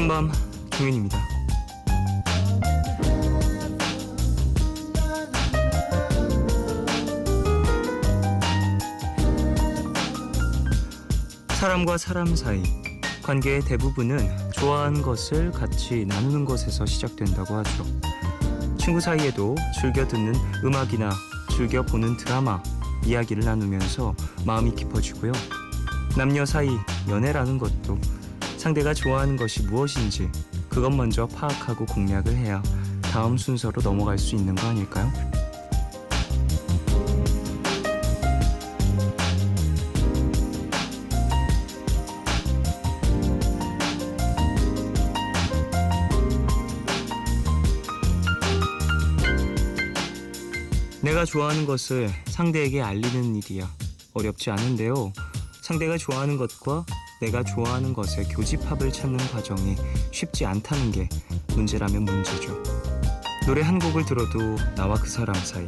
푸른밤 종현입니다. 사람과 사람 사이 관계의 대부분은 좋아하는 것을 같이 나누는 것에서 시작된다고 하죠. 친구 사이에도 즐겨 듣는 음악이나 즐겨 보는 드라마, 이야기를 나누면서 마음이 깊어지고요. 남녀 사이 연애라는 것도 상대가 좋아하는 것이 무엇인지 그것 먼저 파악하고 공략을 해야 다음 순서로 넘어갈 수 있는 거 아닐까요? 내가 좋아하는 것을 상대에게 알리는 일이야 어렵지 않은데요. 상대가 좋아하는 것과 내가 좋아하는 것의 교집합을 찾는 과정이 쉽지 않다는 게 문제라면 문제죠. 노래 한 곡을 들어도 나와 그 사람 사이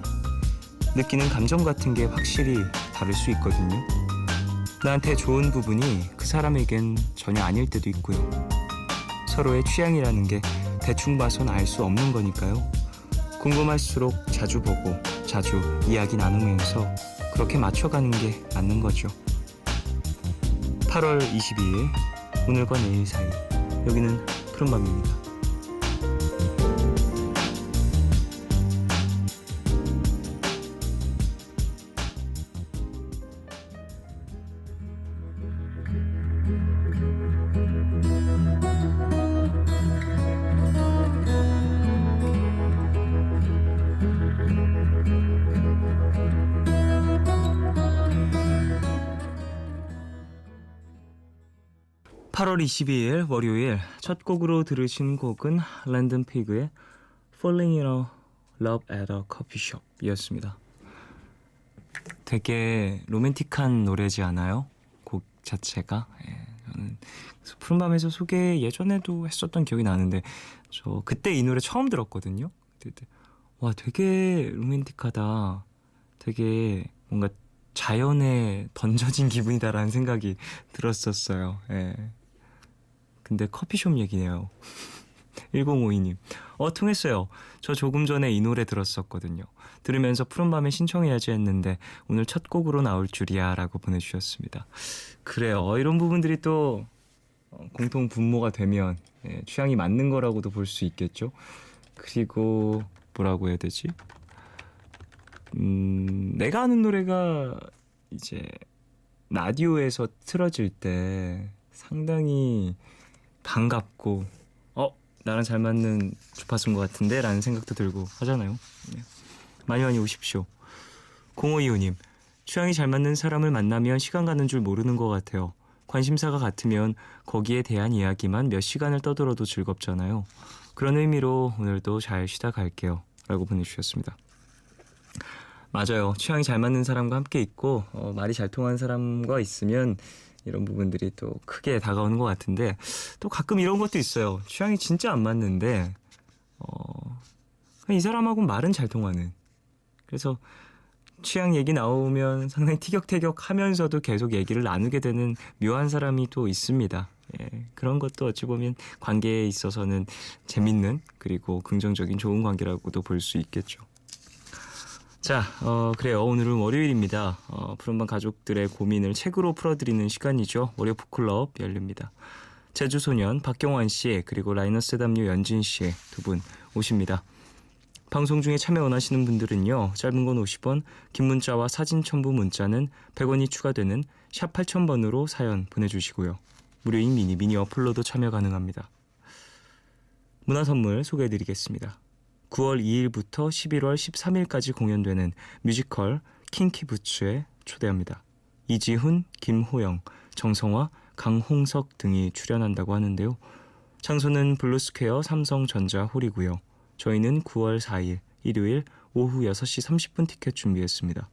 느끼는 감정 같은 게 확실히 다를 수 있거든요. 나한테 좋은 부분이 그 사람에겐 전혀 아닐 때도 있고요. 서로의 취향이라는 게 대충 봐선 알 수 없는 거니까요. 궁금할수록 자주 보고 자주 이야기 나누면서 그렇게 맞춰가는 게 맞는 거죠. 8월 22일 오늘과 내일 사이 여기는 푸른밤입니다. 8월 22일 월요일 첫 곡으로 들으신 곡은 랜덤 피그의 Falling in a Love at a Coffee Shop 이었습니다. 되게 로맨틱한 노래지 않아요? 곡 자체가. 저는 푸른밤에서 소개 예전에도 했었던 기억이 나는데 저 그때 이 노래 처음 들었거든요. 그때 와 되게 로맨틱하다. 되게 뭔가 자연에 던져진 기분이다라는 생각이 들었었어요. 근데 커피숍 얘기네요. 1052님. 통했어요. 저 조금 전에 이 노래 들었었거든요. 들으면서 푸른밤에 신청해야지 했는데 오늘 첫 곡으로 나올 줄이야 라고 보내주셨습니다. 그래요. 이런 부분들이 또 공통 분모가 되면 취향이 맞는 거라고도 볼 수 있겠죠. 그리고 뭐라고 해야 되지? 내가 아는 노래가 이제 라디오에서 틀어질 때 상당히 반갑고 나랑 잘 맞는 주파수인 것 같은데 라는 생각도 들고 하잖아요. 많이 많이 오십시오. 0525님. 취향이 잘 맞는 사람을 만나면 시간 가는 줄 모르는 것 같아요. 관심사가 같으면 거기에 대한 이야기만 몇 시간을 떠들어도 즐겁잖아요. 그런 의미로 오늘도 잘 쉬다 갈게요 라고 보내주셨습니다. 맞아요. 취향이 잘 맞는 사람과 함께 있고 말이 잘 통하는 사람과 있으면 이런 부분들이 또 크게 다가오는 것 같은데 또 가끔 이런 것도 있어요. 취향이 진짜 안 맞는데 그냥 이 사람하고는 말은 잘 통하는. 그래서 취향 얘기 나오면 상당히 티격태격 하면서도 계속 얘기를 나누게 되는 묘한 사람이 또 있습니다. 그런 것도 어찌 보면 관계에 있어서는 재밌는 그리고 긍정적인 좋은 관계라고도 볼 수 있겠죠. 자, 그래요. 오늘은 월요일입니다. 푸른밤 가족들의 고민을 책으로 풀어드리는 시간이죠. 월요 북클럽 열립니다. 제주소년 박경환 씨 그리고 라이너스 담요 연진 씨 두 분 오십니다. 방송 중에 참여 원하시는 분들은요. 짧은 건 50원, 긴 문자와 사진 첨부 문자는 100원이 추가되는 샵 8000번으로 사연 보내주시고요. 무료인 미니 어플로도 참여 가능합니다. 문화선물 소개해드리겠습니다. 9월 2일부터 11월 13일까지 공연되는 뮤지컬 킹키부츠에 초대합니다. 이지훈, 김호영, 정성화, 강홍석 등이 출연한다고 하는데요. 장소는 블루스퀘어 삼성전자 홀이고요. 저희는 9월 4일 일요일 오후 6시 30분 티켓 준비했습니다.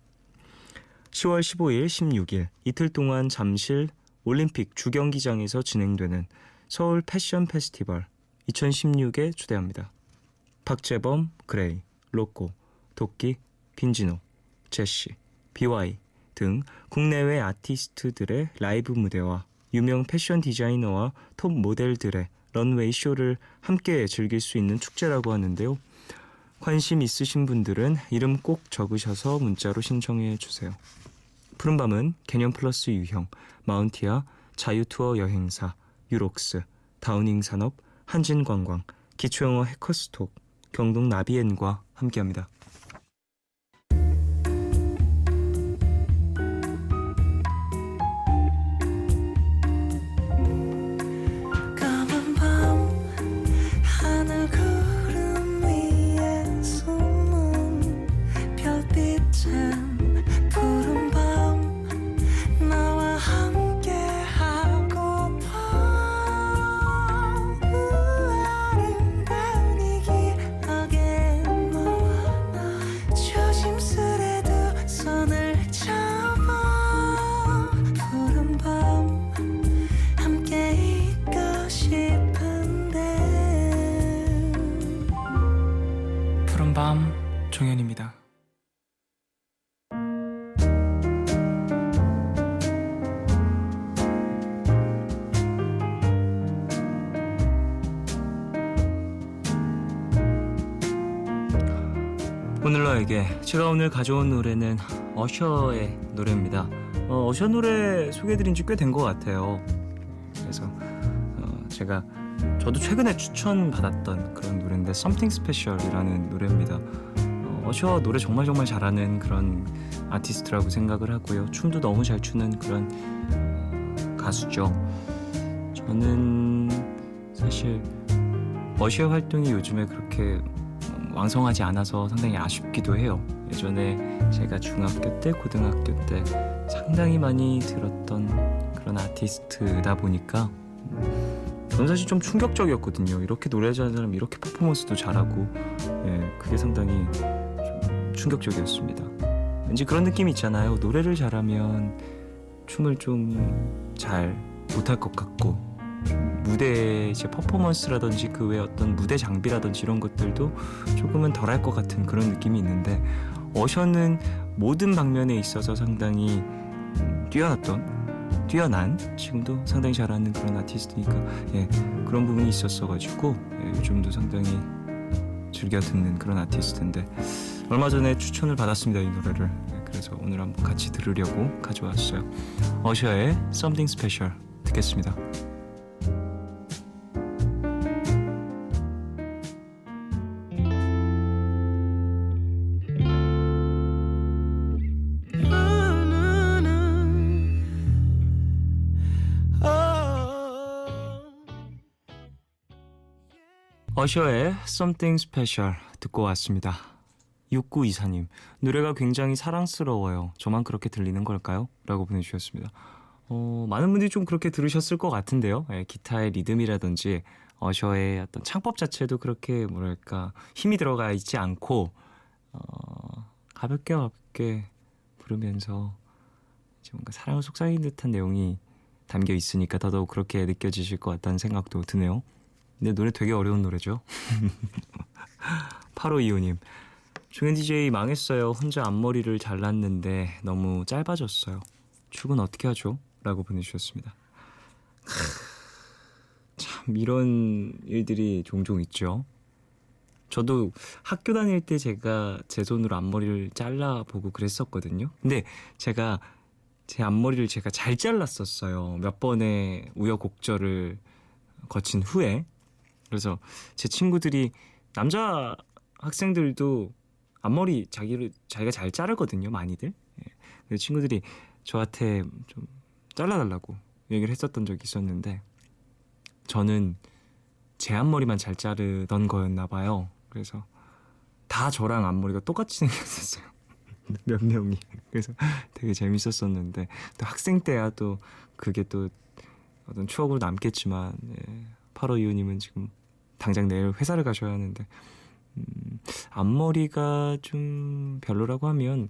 10월 15일, 16일 이틀 동안 잠실 올림픽 주경기장에서 진행되는 서울 패션 페스티벌 2016에 초대합니다. 박재범, 그레이, 로꼬, 도끼, 빈지노, 제시, BY 등 국내외 아티스트들의 라이브 무대와 유명 패션 디자이너와 톱 모델들의 런웨이 쇼를 함께 즐길 수 있는 축제라고 하는데요. 관심 있으신 분들은 이름 꼭 적으셔서 문자로 신청해 주세요. 푸른밤은 개념 플러스 유형, 마운티아, 자유투어 여행사, 유록스, 다우닝 산업, 한진관광, 기초영어 해커스톡, 경동 나비엔과 함께합니다. 푸른밤 종현입니다. 오늘 너에게 제가 오늘 가져온 노래는 어셔의 노래입니다. 어셔 노래 소개해드린 지 꽤 된 것 같아요. 그래서 제가 저도 최근에 추천받았던 그런 노래인데 Something Special이라는 노래입니다. 어셔 노래 정말 잘하는 그런 아티스트라고 생각을 하고요. 춤도 너무 잘 추는 그런 가수죠. 저는 사실 어셔의 활동이 요즘에 그렇게 왕성하지 않아서 상당히 아쉽기도 해요. 예전에 제가 중학교 때, 고등학교 때 상당히 많이 들었던 그런 아티스트다 보니까 저는 사실 좀 충격적이었거든요. 이렇게 노래 잘하는 사람, 이렇게 퍼포먼스도 잘하고, 그게 상당히 좀 충격적이었습니다. 왠지 그런 느낌이 있잖아요. 노래를 잘하면 춤을 좀 잘 못할 것 같고, 무대 이제 퍼포먼스라든지 그 외에 어떤 무대 장비라든지 이런 것들도 조금은 덜할 것 같은 그런 느낌이 있는데, 어셔는 모든 방면에 있어서 상당히 뛰어난, 지금도 상당히 잘하는 그런 아티스트니까 그런 부분이 있었어가지고 요즘도 상당히 즐겨 듣는 그런 아티스트인데, 얼마 전에 추천을 받았습니다, 이 노래를. 그래서 오늘 한번 같이 들으려고 가져왔어요. 어셔의 Something Special 듣겠습니다. 어셔의 Something Special 듣고 왔습니다. 6924님, 노래가 굉장히 사랑스러워요. 저만 그렇게 들리는 걸까요? 라고 보내주셨습니다. 많은 분들이 좀 그렇게 들으셨을 것 같은데요. 기타의 리듬이라든지 어셔의 어떤 창법 자체도 그렇게 뭐랄까 힘이 들어가 있지 않고 가볍게 부르면서 뭔가 사랑을 속삭이는 듯한 내용이 담겨 있으니까 더더욱 그렇게 느껴지실 것 같다는 생각도 드네요. 근데 노래 되게 어려운 노래죠. 8525님, 종현 DJ 망했어요. 혼자 앞머리를 잘랐는데 너무 짧아졌어요. 축은 어떻게 하죠? 라고 보내주셨습니다. 참 이런 일들이 종종 있죠. 저도 학교 다닐 때 제가 제 손으로 앞머리를 잘라보고 그랬었거든요. 근데 제가 제 앞머리를 제가 잘 잘랐었어요. 몇 번의 우여곡절을 거친 후에. 그래서 제 친구들이, 남자 학생들도 앞머리 자기가 잘 자르거든요, 많이들. 그래서 친구들이 저한테 좀 잘라달라고 얘기를 했었던 적이 있었는데, 저는 제 앞머리만 잘 자르던 거였나 봐요. 그래서 다 저랑 앞머리가 똑같이 생겼었어요. 몇 명이. 그래서 되게 재밌었었는데, 또 학생 때야 또 그게 또 어떤 추억으로 남겠지만, 8525님은 지금 당장 내일 회사를 가셔야 하는데, 앞머리가 좀 별로라고 하면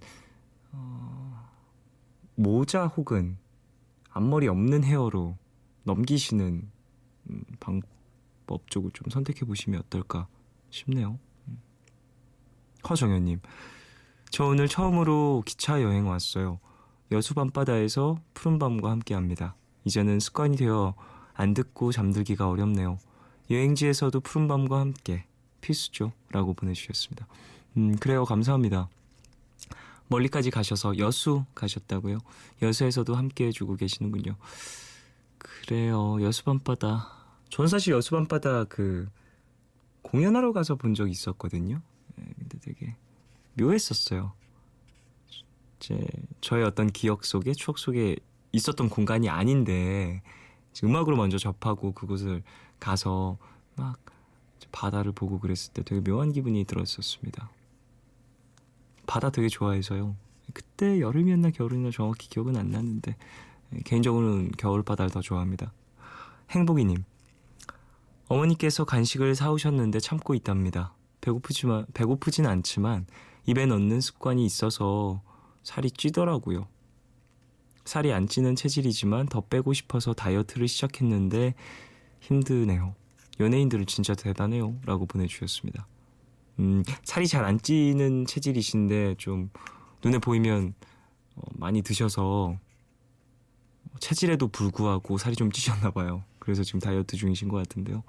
모자 혹은 앞머리 없는 헤어로 넘기시는 방법 쪽을 좀 선택해 보시면 어떨까 싶네요. 허정현님, 저 오늘 처음으로 기차 여행 왔어요. 여수 밤바다에서 푸른밤과 함께합니다. 이제는 습관이 되어 안 듣고 잠들기가 어렵네요. 여행지에서도 푸른밤과 함께 필수죠 라고 보내주셨습니다. 그래요. 감사합니다. 멀리까지 가셔서 여수 가셨다고요? 여수에서도 함께 해주고 계시는군요. 그래요. 여수 밤바다. 전 사실 여수 밤바다 공연하러 가서 본 적이 있었거든요. 근데 되게 묘했었어요. 저의 어떤 기억 속에, 추억 속에 있었던 공간이 아닌데 음악으로 먼저 접하고 그곳을 가서 막 바다를 보고 그랬을 때 되게 묘한 기분이 들었었습니다. 바다 되게 좋아해서요. 그때 여름이었나 겨울이었나 정확히 기억은 안 나는데 개인적으로는 겨울바다를 더 좋아합니다. 행복이님, 어머니께서 간식을 사오셨는데 참고 있답니다. 배고프진 않지만 입에 넣는 습관이 있어서 살이 찌더라고요. 살이 안 찌는 체질이지만 더 빼고 싶어서 다이어트를 시작했는데 힘드네요. 연예인들은 진짜 대단해요 라고 보내주셨습니다. 살이 잘 안 찌는 체질이신데 좀 눈에 보이면 많이 드셔서 체질에도 불구하고 살이 좀 찌셨나 봐요. 그래서 지금 다이어트 중이신 것 같은데요.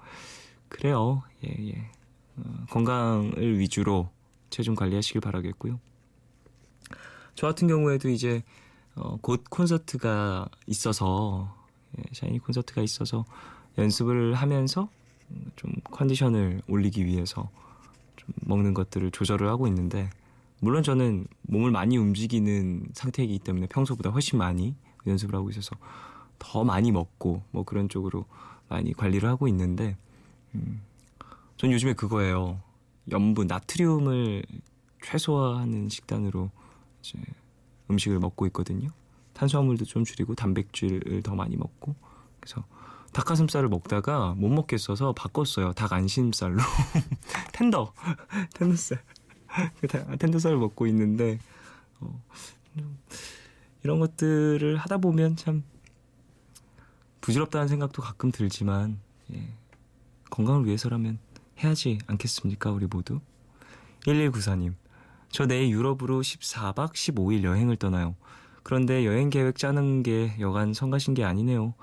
그래요. 예. 건강을 위주로 체중 관리하시길 바라겠고요. 저 같은 경우에도 이제 곧 콘서트가 있어서 샤이니 콘서트가 있어서 연습을 하면서 좀 컨디션을 올리기 위해서 좀 먹는 것들을 조절을 하고 있는데, 물론 저는 몸을 많이 움직이는 상태이기 때문에 평소보다 훨씬 많이 연습을 하고 있어서 더 많이 먹고 뭐 그런 쪽으로 많이 관리를 하고 있는데, 전 요즘에 그거예요. 염분, 나트륨을 최소화하는 식단으로 이제 음식을 먹고 있거든요. 탄수화물도 좀 줄이고 단백질을 더 많이 먹고, 그래서 닭가슴살을 먹다가 못 먹겠어서 바꿨어요. 닭 안심살로. 텐더살. 텐더살을 먹고 있는데 이런 것들을 하다 보면 참 부질없다는 생각도 가끔 들지만 건강을 위해서라면 해야지 않겠습니까? 우리 모두. 1194님, 저 내일 유럽으로 14박 15일 여행을 떠나요. 그런데 여행 계획 짜는 게 여간 성가신 게 아니네요.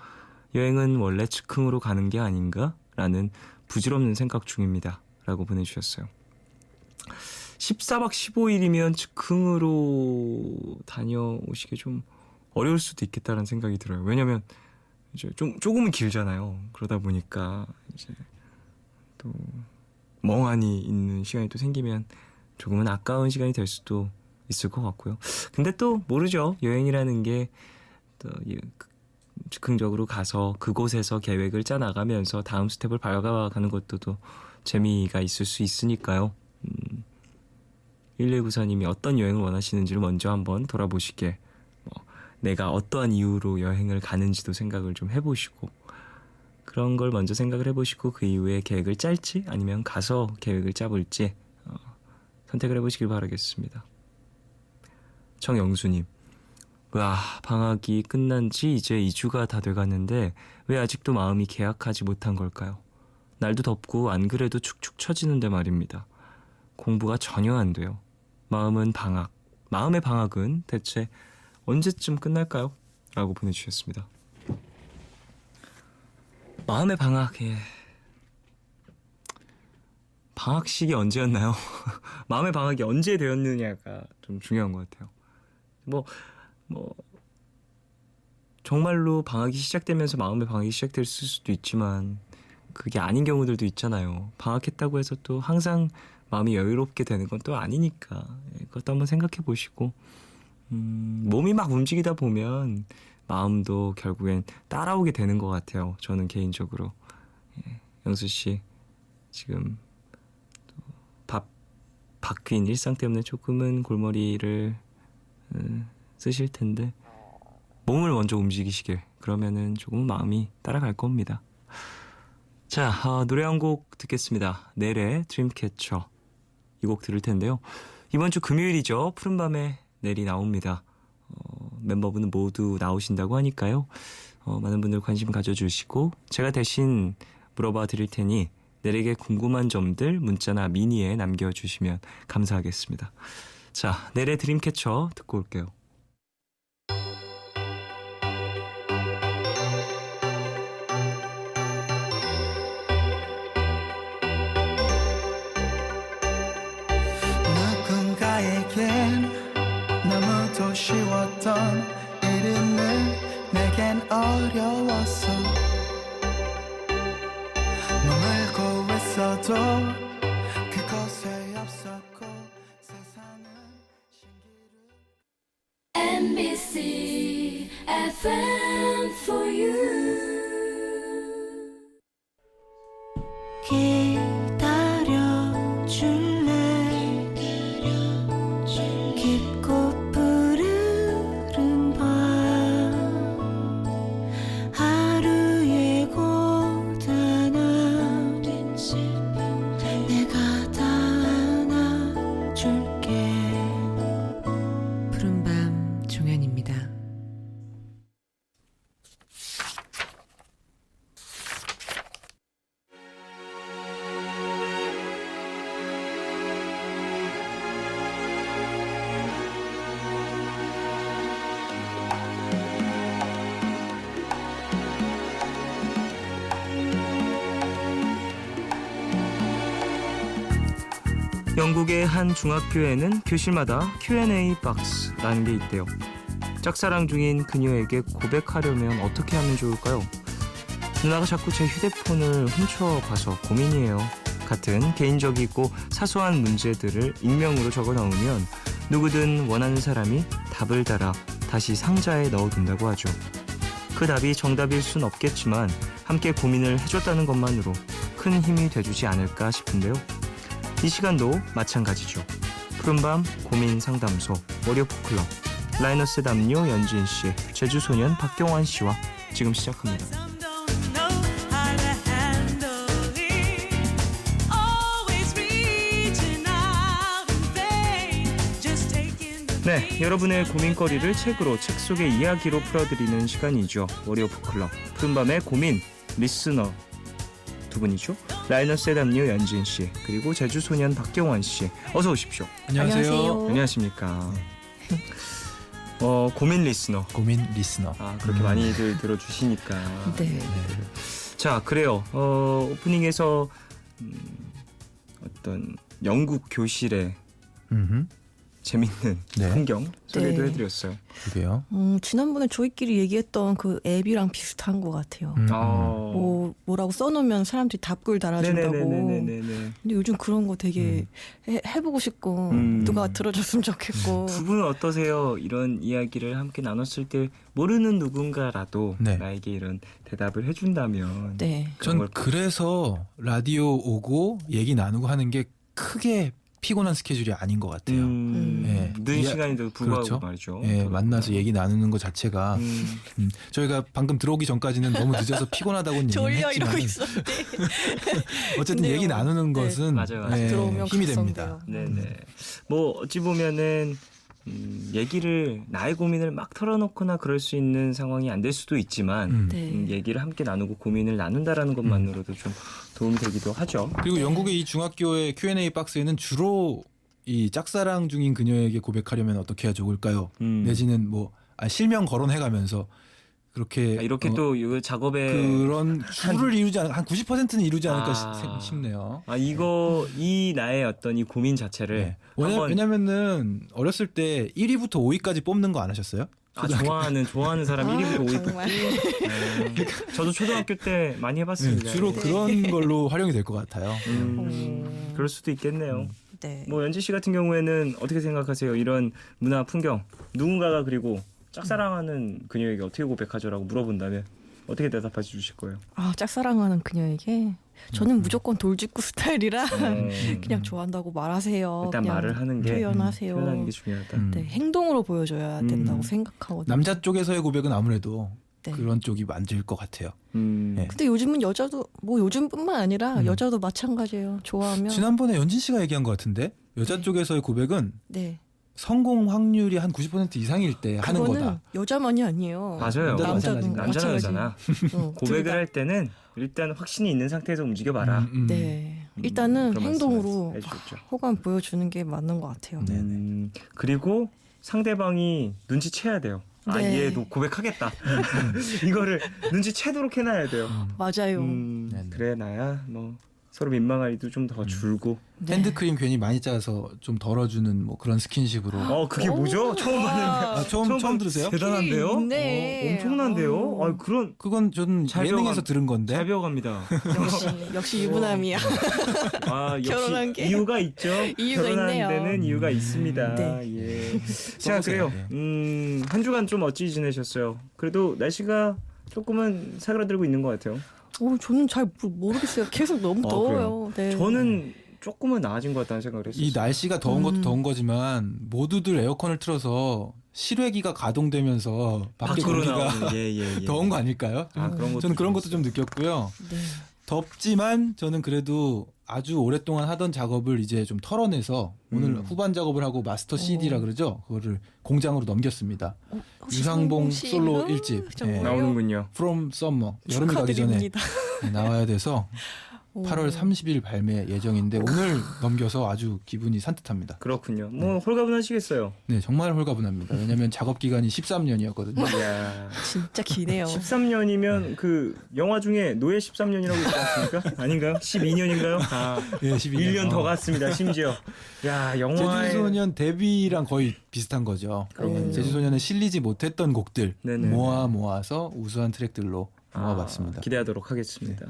여행은 원래 즉흥으로 가는 게 아닌가? 라는 부질없는 생각 중입니다. 라고 보내주셨어요. 14박 15일이면 즉흥으로 다녀오시기 좀 어려울 수도 있겠다는 생각이 들어요. 왜냐면 이제 조금은 길잖아요. 그러다 보니까 이제 또 멍하니 있는 시간이 또 생기면 조금은 아까운 시간이 될 수도 있을 것 같고요. 근데 또 모르죠. 여행이라는 게 또 즉흥적으로 가서 그곳에서 계획을 짜 나가면서 다음 스텝을 밟아가는 것도 또 재미가 있을 수 있으니까요. 1194님이 어떤 여행을 원하시는지를 먼저 한번 돌아보시게, 내가 어떠한 이유로 여행을 가는지도 생각을 좀 해보시고, 그런 걸 먼저 생각을 해보시고 그 이후에 계획을 짤지 아니면 가서 계획을 짜볼지 선택을 해보시길 바라겠습니다. 정영수님, 와, 방학이 끝난 지 이제 2주가 다 돼가는데 왜 아직도 마음이 개약하지 못한 걸까요? 날도 덥고 안 그래도 축축 처지는데 말입니다. 공부가 전혀 안 돼요. 마음의 방학은 대체 언제쯤 끝날까요? 라고 보내주셨습니다. 마음의 방학, 방학식이 언제였나요? 마음의 방학이 언제 되었느냐가 좀 중요한 것 같아요. 정말로 방학이 시작되면서 마음의 방학이 시작될 수도 있지만 그게 아닌 경우들도 있잖아요. 방학했다고 해서 또 항상 마음이 여유롭게 되는 건 또 아니니까 그것도 한번 생각해 보시고, 몸이 막 움직이다 보면 마음도 결국엔 따라오게 되는 것 같아요. 저는 개인적으로. 영수 씨 지금 바뀐 일상 때문에 조금은 골머리를 쓰실 텐데 몸을 먼저 움직이시길, 그러면은 조금 마음이 따라갈 겁니다. 자, 노래 한 곡 듣겠습니다. 넬의 드림캐쳐, 이 곡 들을 텐데요. 이번 주 금요일이죠. 푸른밤에 넬이 나옵니다. 멤버분은 모두 나오신다고 하니까요. 많은 분들 관심 가져주시고 제가 대신 물어봐 드릴 테니 넬에게 궁금한 점들 문자나 미니에 남겨주시면 감사하겠습니다. 자, 넬의 드림캐쳐 듣고 올게요. 불렀던 이름을 내겐 어려웠어 머물고 있어도 그곳에 없었고 세상은 신기루 MBC FM for you. 기다려줄래 깊고 푸르른 밤 하루의 고단함 내가 다 안아줄게. 푸른밤 종현입니다. 영국의 한 중학교에는 교실마다 Q&A 박스라는 게 있대요. 짝사랑 중인 그녀에게 고백하려면 어떻게 하면 좋을까요? 누나가 자꾸 제 휴대폰을 훔쳐봐서 고민이에요. 같은 개인적이고 사소한 문제들을 익명으로 적어 넣으면 누구든 원하는 사람이 답을 달아 다시 상자에 넣어둔다고 하죠. 그 답이 정답일 순 없겠지만 함께 고민을 해줬다는 것만으로 큰 힘이 돼주지 않을까 싶은데요. 이 시간도 마찬가지죠. 푸른밤 고민 상담소 월요포클럽 라이너스 담요 연진 씨, 제주소년 박경환 씨와 지금 시작합니다. 네, 여러분의 고민거리를 책으로, 책 속의 이야기로 풀어드리는 시간이죠. 월요포클럽 푸른밤의 고민 리스너 두 분이죠. 라이너스의 담요 연진 씨, 그리고 제주 소년 박경환 씨, 어서 오십시오. 안녕하세요. 안녕하십니까. 고민 리스너. 고민 리스너. 아, 그렇게 많이들 들어주시니까. 네. 자, 그래요. 오프닝에서 어떤 영국 교실의 재밌는 네. 풍경 소개도 네. 해드렸어요. 그게요. 지난번에 저희끼리 얘기했던 그 앱이랑 비슷한 것 같아요. 뭐라고 써놓으면 사람들이 답글 달아준다고. 네네네네네. 근데 요즘 그런 거 되게 해보고 싶고 누가 들어줬으면 좋겠고. 두 분은 어떠세요? 이런 이야기를 함께 나눴을 때 모르는 누군가라도 네. 나에게 이런 대답을 해준다면 네. 그런 전 걸 그래서 라디오 오고 얘기 나누고 하는 게 크게 피곤한 스케줄이 아닌 것 같아요. 예. 늦은 시간인데도 불구하고 그렇죠. 말이죠. 예, 만나서 얘기 나누는 것 자체가 저희가 방금 들어오기 전까지는 너무 늦어서 피곤하다고 얘기는 졸려 했지만 이러고 있었는데. 어쨌든 근데요. 얘기 나누는 네. 것은 맞아요. 예, 들어오면 힘이 각성돼요. 됩니다. 네네. 뭐 어찌 보면은 얘기를 나의 고민을 막 털어놓거나 그럴 수 있는 상황이 안 될 수도 있지만 네. 얘기를 함께 나누고 고민을 나눈다라는 것만으로도 좀 도움이 되기도 하죠. 그리고 영국의 이 중학교의 Q&A 박스에는 주로 이 짝사랑 중인 그녀에게 고백하려면 어떻게 해야 좋을까요? 내지는 뭐 실명 거론해가면서 그렇게 이렇게 또 이 작업에 그런 줄을 이루지 않, 한 90%는 이루지 않을까 아. 싶네요. 이 나의 어떤 이 고민 자체를 네. 한번 왜냐면은 어렸을 때 1위부터 5위까지 뽑는 거 안 하셨어요? 좋아하는 사람 1위부터 5위 정말. 저도 초등학교 때 많이 해봤습니다. 주로 네. 그런 걸로 활용이 될 것 같아요. 그럴 수도 있겠네요. 네. 뭐 연지 씨 같은 경우에는 어떻게 생각하세요? 이런 문화 풍경 누군가가 그리고 짝사랑하는 그녀에게 어떻게 고백하죠라고 물어본다면 어떻게 대답해 주실 거예요? 짝사랑하는 그녀에게 저는 무조건 돌직구 스타일이라 음. 그냥 좋아한다고 말하세요. 일단 그냥 말을 하는 게 표현하세요. 표현하는 게 중요하다. 음. 네, 행동으로 보여줘야 된다고 생각하거든요. 남자 쪽에서의 고백은 아무래도 네. 그런 쪽이 맞을 것 같아요. 네. 근데 요즘은 여자도 뭐 요즘뿐만 아니라 여자도 마찬가지예요. 좋아하면 지난번에 연진 씨가 얘기한 것 같은데 여자 네. 쪽에서의 고백은 네. 성공 확률이 한 90% 이상일 때 하는 그거는 거다. 여자만이 아니에요. 맞아요. 남자도 남자는 여자나 고백을 할 때는 일단 확신이 있는 상태에서 움직여봐라. 네. 일단은 그런 행동으로 말씀 해주셨죠. 호감 보여주는 게 맞는 것 같아요. 네. 그리고 상대방이 눈치채야 돼요. 아, 네. 얘 너 고백하겠다. 이거를 눈치채도록 해놔야 돼요. 맞아요. 네네. 그래 나야 뭐 서로 민망할 일도 좀 더 줄고. 핸드크림 괜히 많이 짜서 좀 덜어주는 뭐 그런 스킨십으로. 그게 뭐죠? 처음 봤는데. 아, 처음 들으세요? 대단한데요? 있네. 엄청난데요? 아, 그런 그건 저는 잘 예능에서 들은 건데. 잘 배워갑니다. 역시 유부남이야. 아, 결혼한 역시 게 이유가 있죠. 이유가 결혼하는 있네요. 데는 이유가 있습니다. 네. 예. 자, 그래요. 한 주간 좀 어찌 지내셨어요? 그래도 날씨가 조금은 사그라들고 있는 것 같아요. 저는 잘 모르겠어요. 계속 너무 더워요. 네. 저는 조금은 나아진 것 같다는 생각을 했어요. 이 날씨가 더운 것도 더운 거지만 모두들 에어컨을 틀어서 실외기가 가동되면서 밖에 공기가 나오는, 예. 더운 거 아닐까요? 그런 것도 저는 그런 것도 있어요. 좀 느꼈고요. 네. 덥지만 저는 그래도 아주 오랫동안 하던 작업을 이제 좀 털어내서 오늘 후반 작업을 하고 마스터 CD라 그러죠. 그거를 공장으로 넘겼습니다. 유상봉 솔로 1집 정말요? 나오는군요. From Summer 여름이 가기 전에 축하드립니다. 나와야 돼서 8월 30일 발매 예정인데 오늘 넘겨서 아주 기분이 산뜻합니다. 그렇군요. 뭐 홀가분하시겠어요. 네, 정말 홀가분합니다. 왜냐하면 작업 기간이 13년이었거든요. 이야. 진짜 기네요. 13년이면 그 영화 중에 노예 13년이라고 있지 않습니까? 아닌가요? 12년인가요? 아, 예, 12년. 1년 더 갔습니다. 심지어. 야, 영화에 제주소년 데뷔랑 거의 비슷한 거죠. 그렇군요. 제주소년은 실리지 못했던 곡들 네네. 모아서 우수한 트랙들로 모아봤습니다. 기대하도록 하겠습니다.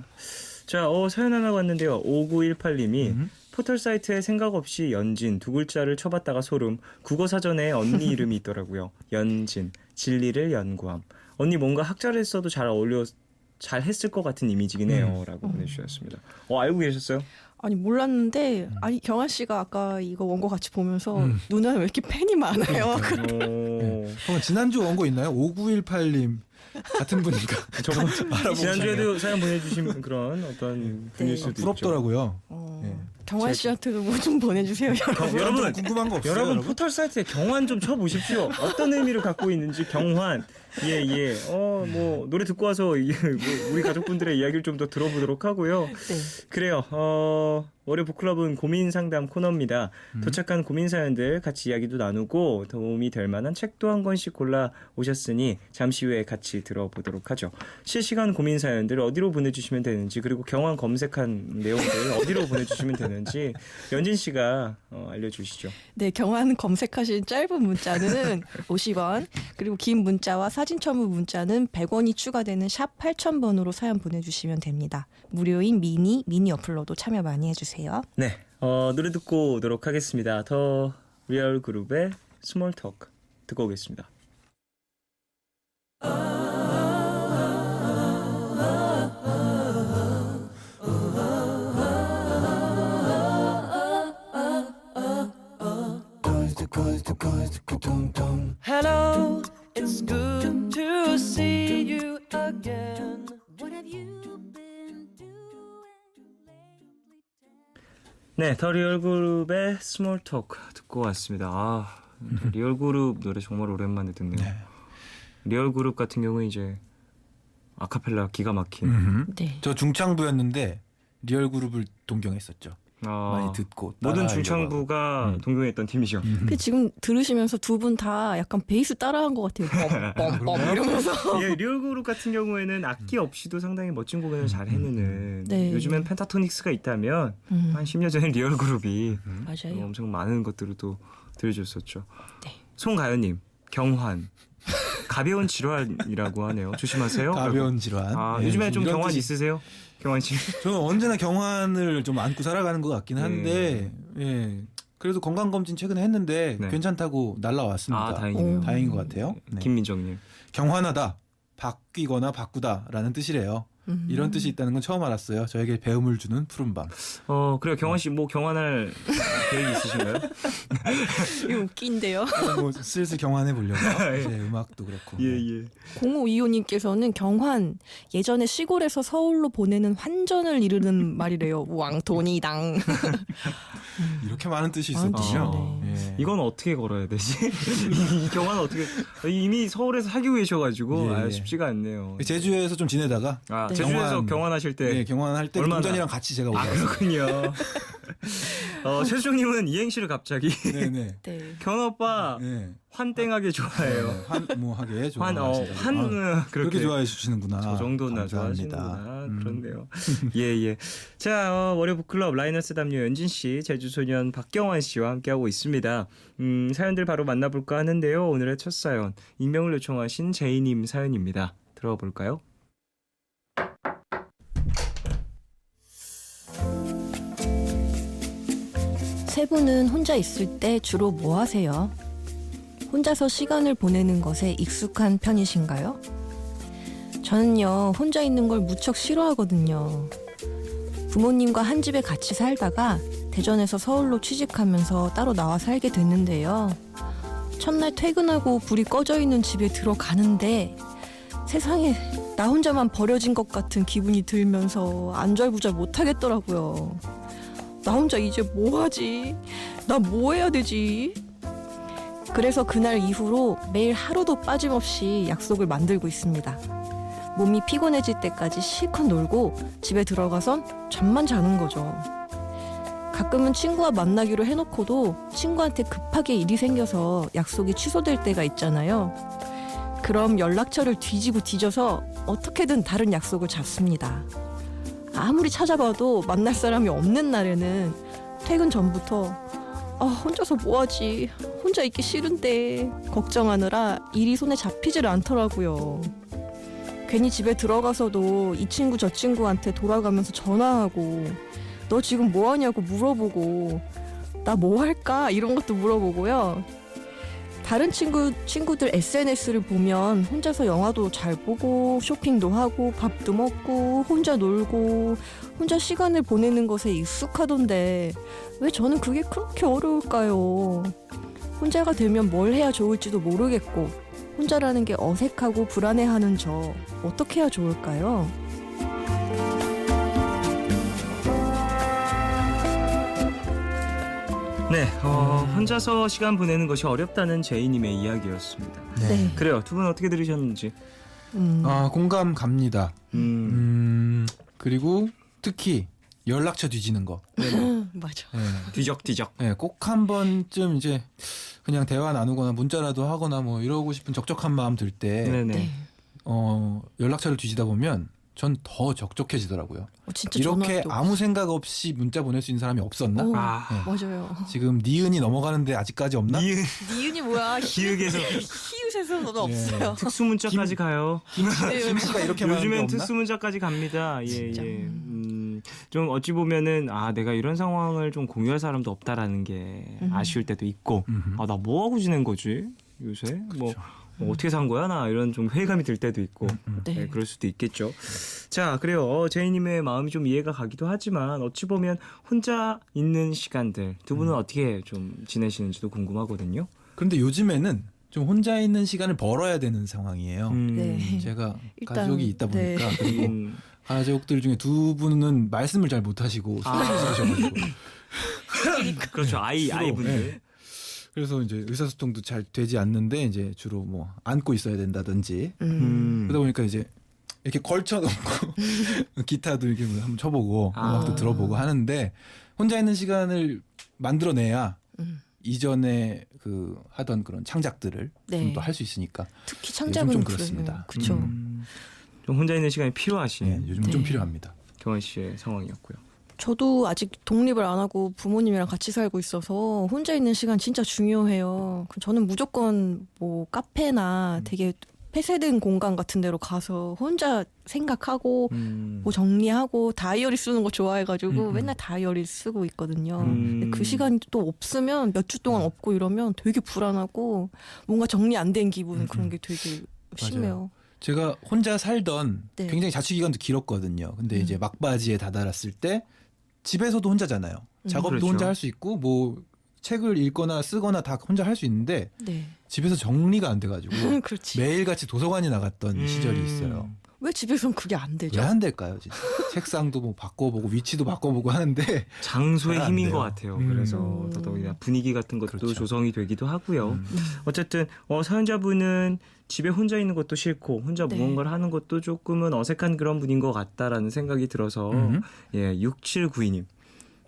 자, 사연 하나 왔는데요. 5918님이 포털 사이트에 생각 없이 연진 두 글자를 쳐봤다가 소름. 국어 사전에 언니 이름이 있더라고요. 연진, 진리를 연구함. 언니 뭔가 학자를 써도 잘 했을 것 같은 이미지긴 해요라고 보내주셨습니다. 알고 계셨어요? 아니 몰랐는데 경아 씨가 아까 이거 원고 같이 보면서 누나는 왜 이렇게 팬이 많아요? 그럼 지난주 원고 있나요? 5918님 같은 분인가? 저번 알아보고 지난주에도 사연 보내주신 그런 어떤 분일 수도 부럽더라고요. 네. 경아 씨한테도 뭐 좀 보내주세요. 있죠. 여러분 궁금한 거 없어요? 여러분 포털 사이트에 경환 좀 쳐보십시오. 어떤 의미를 갖고 있는지 경환. 예. 뭐 노래 듣고 와서 뭐 우리 가족분들의 이야기를 좀 더 들어보도록 하고요. 네. 그래요. 월요 북클럽은 고민 상담 코너입니다. 도착한 고민 사연들 같이 이야기도 나누고 도움이 될 만한 책도 한 권씩 골라 오셨으니 잠시 후에 같이 들어보도록 하죠. 실시간 고민 사연들 어디로 보내주시면 되는지 그리고 경환 검색한 내용들 어디로 보내주시면 되는지 연진 씨가 알려주시죠. 네, 경환 검색하신 짧은 문자는 50원, 그리고 긴 문자와 사진 첨부 문자는 100원이 추가되는 샵 8000번으로 사연 보내주시면 됩니다. 무료인 미니 어플로도 참여 많이 해주세요. 네, 노래 듣고 오도록 하겠습니다. 더 리얼 그룹의 스몰 토크 듣고 오겠습니다. Hello, it's good to see you again. What have you been doing lately? 네, 더 리얼 그룹의 스몰 토크 듣고 왔습니다. 리얼 그룹 노래 정말 오랜만에 듣네요. 네. 리얼 그룹 같은 경우는 이제 아카펠라 기가 막힌 네. 저 중창부였는데 리얼 그룹을 동경했었죠. 아, 많이 듣고 모든 따라하려고 중창부가 동경했던 팀이죠. 그 지금 들으시면서 두 분 다 약간 베이스 따라한 것 같아요. 뻔뻔뻔 이러면서. 예, 리얼 그룹 같은 경우에는 악기 없이도 상당히 멋진 공연을 잘 해내는 네. 요즘엔 펜타토닉스가 있다면 한 10년 전에 리얼 그룹이 맞아요. 엄청 많은 것들을 또 들려줬었죠. 네. 송가연님, 경환. 가벼운 질환이라고 하네요. 조심하세요. 가벼운 질환. 아, 네, 요즘에 좀 이런 경환 뜻이- 있으세요? 경환 씨. 저는 언제나 경환을 좀 안고 살아가는 것 같긴 한데 예. 그래도 건강검진 최근에 했는데 네. 괜찮다고 날라왔습니다. 아, 다행이네요. 다행인 것 같아요. 네. 김민정님. 경환하다, 바뀌거나 바꾸다라는 뜻이래요. 이런 뜻이 있다는 건 처음 알았어요. 저에게 배움을 주는 푸른밤. 그래요. 경환 씨 뭐 경환할 계획이 있으신가요? 이거 웃긴데요. 뭐 슬슬 경환해 보려고. 이제 음악도 그렇고. 예. 0525님께서는 경환 예전에 시골에서 서울로 보내는 환전을 이르는 말이래요. 왕돈이당. 이렇게 많은 뜻이 많은 있었군요. 뜻이네. 예. 이건 어떻게 걸어야 되지? 이 경환 어떻게 이미 서울에서 사귀고 계셔가지고 예. 쉽지가 않네요. 제주에서 좀 지내다가 아, 네. 제주에서 경환하실 때 네, 경환할 때 얼마나- 동전이랑 같이 제가 올라왔어요. 그렇군요. 최수정님은 이행시를 갑자기 네네. 네. 경환 오빠 네. 환땡하게 좋아해요. 환 뭐 하게 환 좋아하시다. 그렇게 그렇게 좋아해 주시는구나. 저 정도나 감사합니다. 좋아하시는구나. 그렇네요. 예. 자, 월요 북클럽 라이너스 담요 연진 씨, 제주소년 박경환 씨와 함께하고 있습니다. 사연들 바로 만나볼까 하는데요. 오늘의 첫 사연, 익명을 요청하신 제이님 사연입니다. 들어가 볼까요? 세 분은 혼자 있을 때 주로 뭐 하세요? 혼자서 시간을 보내는 것에 익숙한 편이신가요? 저는요, 혼자 있는 걸 무척 싫어하거든요. 부모님과 한 집에 같이 살다가 대전에서 서울로 취직하면서 따로 나와 살게 됐는데요. 첫날 퇴근하고 불이 꺼져 있는 집에 들어가는데 세상에 나 혼자만 버려진 것 같은 기분이 들면서 안절부절 못하겠더라고요. 나 혼자 이제 뭐 하지? 나 뭐 해야 되지? 그래서 그날 이후로 매일 하루도 빠짐없이 약속을 만들고 있습니다. 몸이 피곤해질 때까지 실컷 놀고 집에 들어가선 잠만 자는 거죠. 가끔은 친구와 만나기로 해놓고도 친구한테 급하게 일이 생겨서 약속이 취소될 때가 있잖아요. 그럼 연락처를 뒤지고 뒤져서 어떻게든 다른 약속을 잡습니다. 아무리 찾아봐도 만날 사람이 없는 날에는 퇴근 전부터 혼자서 뭐하지? 혼자 있기 싫은데 걱정하느라 일이 손에 잡히질 않더라고요. 괜히 집에 들어가서도 이 친구 저 친구한테 돌아가면서 전화하고 너 지금 뭐하냐고 물어보고 나 뭐 할까? 이런 것도 물어보고요. 다른 친구들 SNS를 보면 혼자서 영화도 잘 보고 쇼핑도 하고 밥도 먹고 혼자 놀고 혼자 시간을 보내는 것에 익숙하던데 왜 저는 그게 그렇게 어려울까요? 혼자가 되면 뭘 해야 좋을지도 모르겠고 혼자라는 게 어색하고 불안해하는 저 어떻게 해야 좋을까요? 네, 혼자서 시간 보내는 것이 어렵다는 제이님의 이야기였습니다. 네. 그래요. 두 분 어떻게 들으셨는지? 공감 갑니다. 음, 그리고 특히 연락처 뒤지는 거. 맞아. 네. 뒤적뒤적. 네, 꼭 한 번쯤 이제 그냥 대화 나누거나 문자라도 하거나 뭐 이러고 싶은 적적한 마음 들 때 네네. 연락처를 뒤지다 보면 전 더 적적해지더라고요. 진짜 이렇게 전화도 아무 생각 없이 문자 보낼 수 있는 사람이 없었나? 오, 아, 네. 맞아요. 지금 니은이 넘어가는데 아직까지 없나? 니은이 뭐야? 기획에서 히읗에서는 없어요. 특수문자까지 가요. 김씨가 이렇게 많은데 요즘엔 없나? 특수문자까지 갑니다. 예, 진짜. 예. 좀 어찌 보면은 내가 이런 상황을 좀 공유할 사람도 없다라는 게 아쉬울 때도 있고, 음흠. 나 뭐 하고 지낸 거지 요새? 뭐 어떻게 산 거야 나 이런 좀 회의감이 들 때도 있고, 네. 네, 그럴 수도 있겠죠. 자, 그래요. 제이님의 마음이 좀 이해가 가기도 하지만 어찌 보면 혼자 있는 시간들 두 분은 어떻게 좀 지내시는지도 궁금하거든요. 그런데 요즘에는 좀 혼자 있는 시간을 벌어야 되는 상황이에요. 네. 제가 일단, 가족이 있다 보니까 네. 그리고 가족들 중에 두 분은 말씀을 잘 못하시고 소리를 지르셔가지고 그렇죠. 아이분들. 네. 그래서 이제 의사소통도 잘 되지 않는데 이제 주로 뭐 안고 있어야 된다든지 그러다 보니까 이제 이렇게 걸쳐놓고 기타도 이렇게 한번 쳐보고 음악도 들어보고 하는데 혼자 있는 시간을 만들어내야 이전에 그 하던 그런 창작들을 네. 좀 더 할 수 있으니까 특히 요즘 창작은 좀 그래요. 그렇습니다. 그렇죠. 좀 혼자 있는 시간이 필요하신 네, 요즘 좀 네. 필요합니다. 경환 씨의 상황이었고요. 저도 아직 독립을 안 하고 부모님이랑 같이 살고 있어서 혼자 있는 시간 진짜 중요해요. 저는 무조건 뭐 카페나 되게 폐쇄된 공간 같은 데로 가서 혼자 생각하고 뭐 정리하고 다이어리 쓰는 거 좋아해가지고 맨날 다이어리 쓰고 있거든요. 근데 그 시간이 또 없으면 몇 주 동안 없고 이러면 되게 불안하고 뭔가 정리 안 된 기분 그런 게 되게 심해요. 제가 혼자 살던 네. 굉장히 자취 기간도 길었거든요. 근데 이제 막바지에 다다랐을 때 집에서도 혼자잖아요. 작업도 그렇죠. 혼자 할 수 있고 뭐 책을 읽거나 쓰거나 다 혼자 할 수 있는데 네. 집에서 정리가 안 돼가지고 그렇지. 매일같이 도서관에 나갔던 시절이 있어요. 왜 집에선 그게 안 되죠? 왜 안 될까요? 진짜? 책상도 뭐 바꿔보고 위치도 바꿔보고 하는데 장소의 잘안 힘인 돼요. 것 같아요. 그래서 더더욱이나 분위기 같은 것도 그렇죠. 조성이 되기도 하고요. 어쨌든 사연자분은 집에 혼자 있는 것도 싫고 혼자 네. 무언가를 하는 것도 조금은 어색한 그런 분인 것 같다라는 생각이 들어서 6792님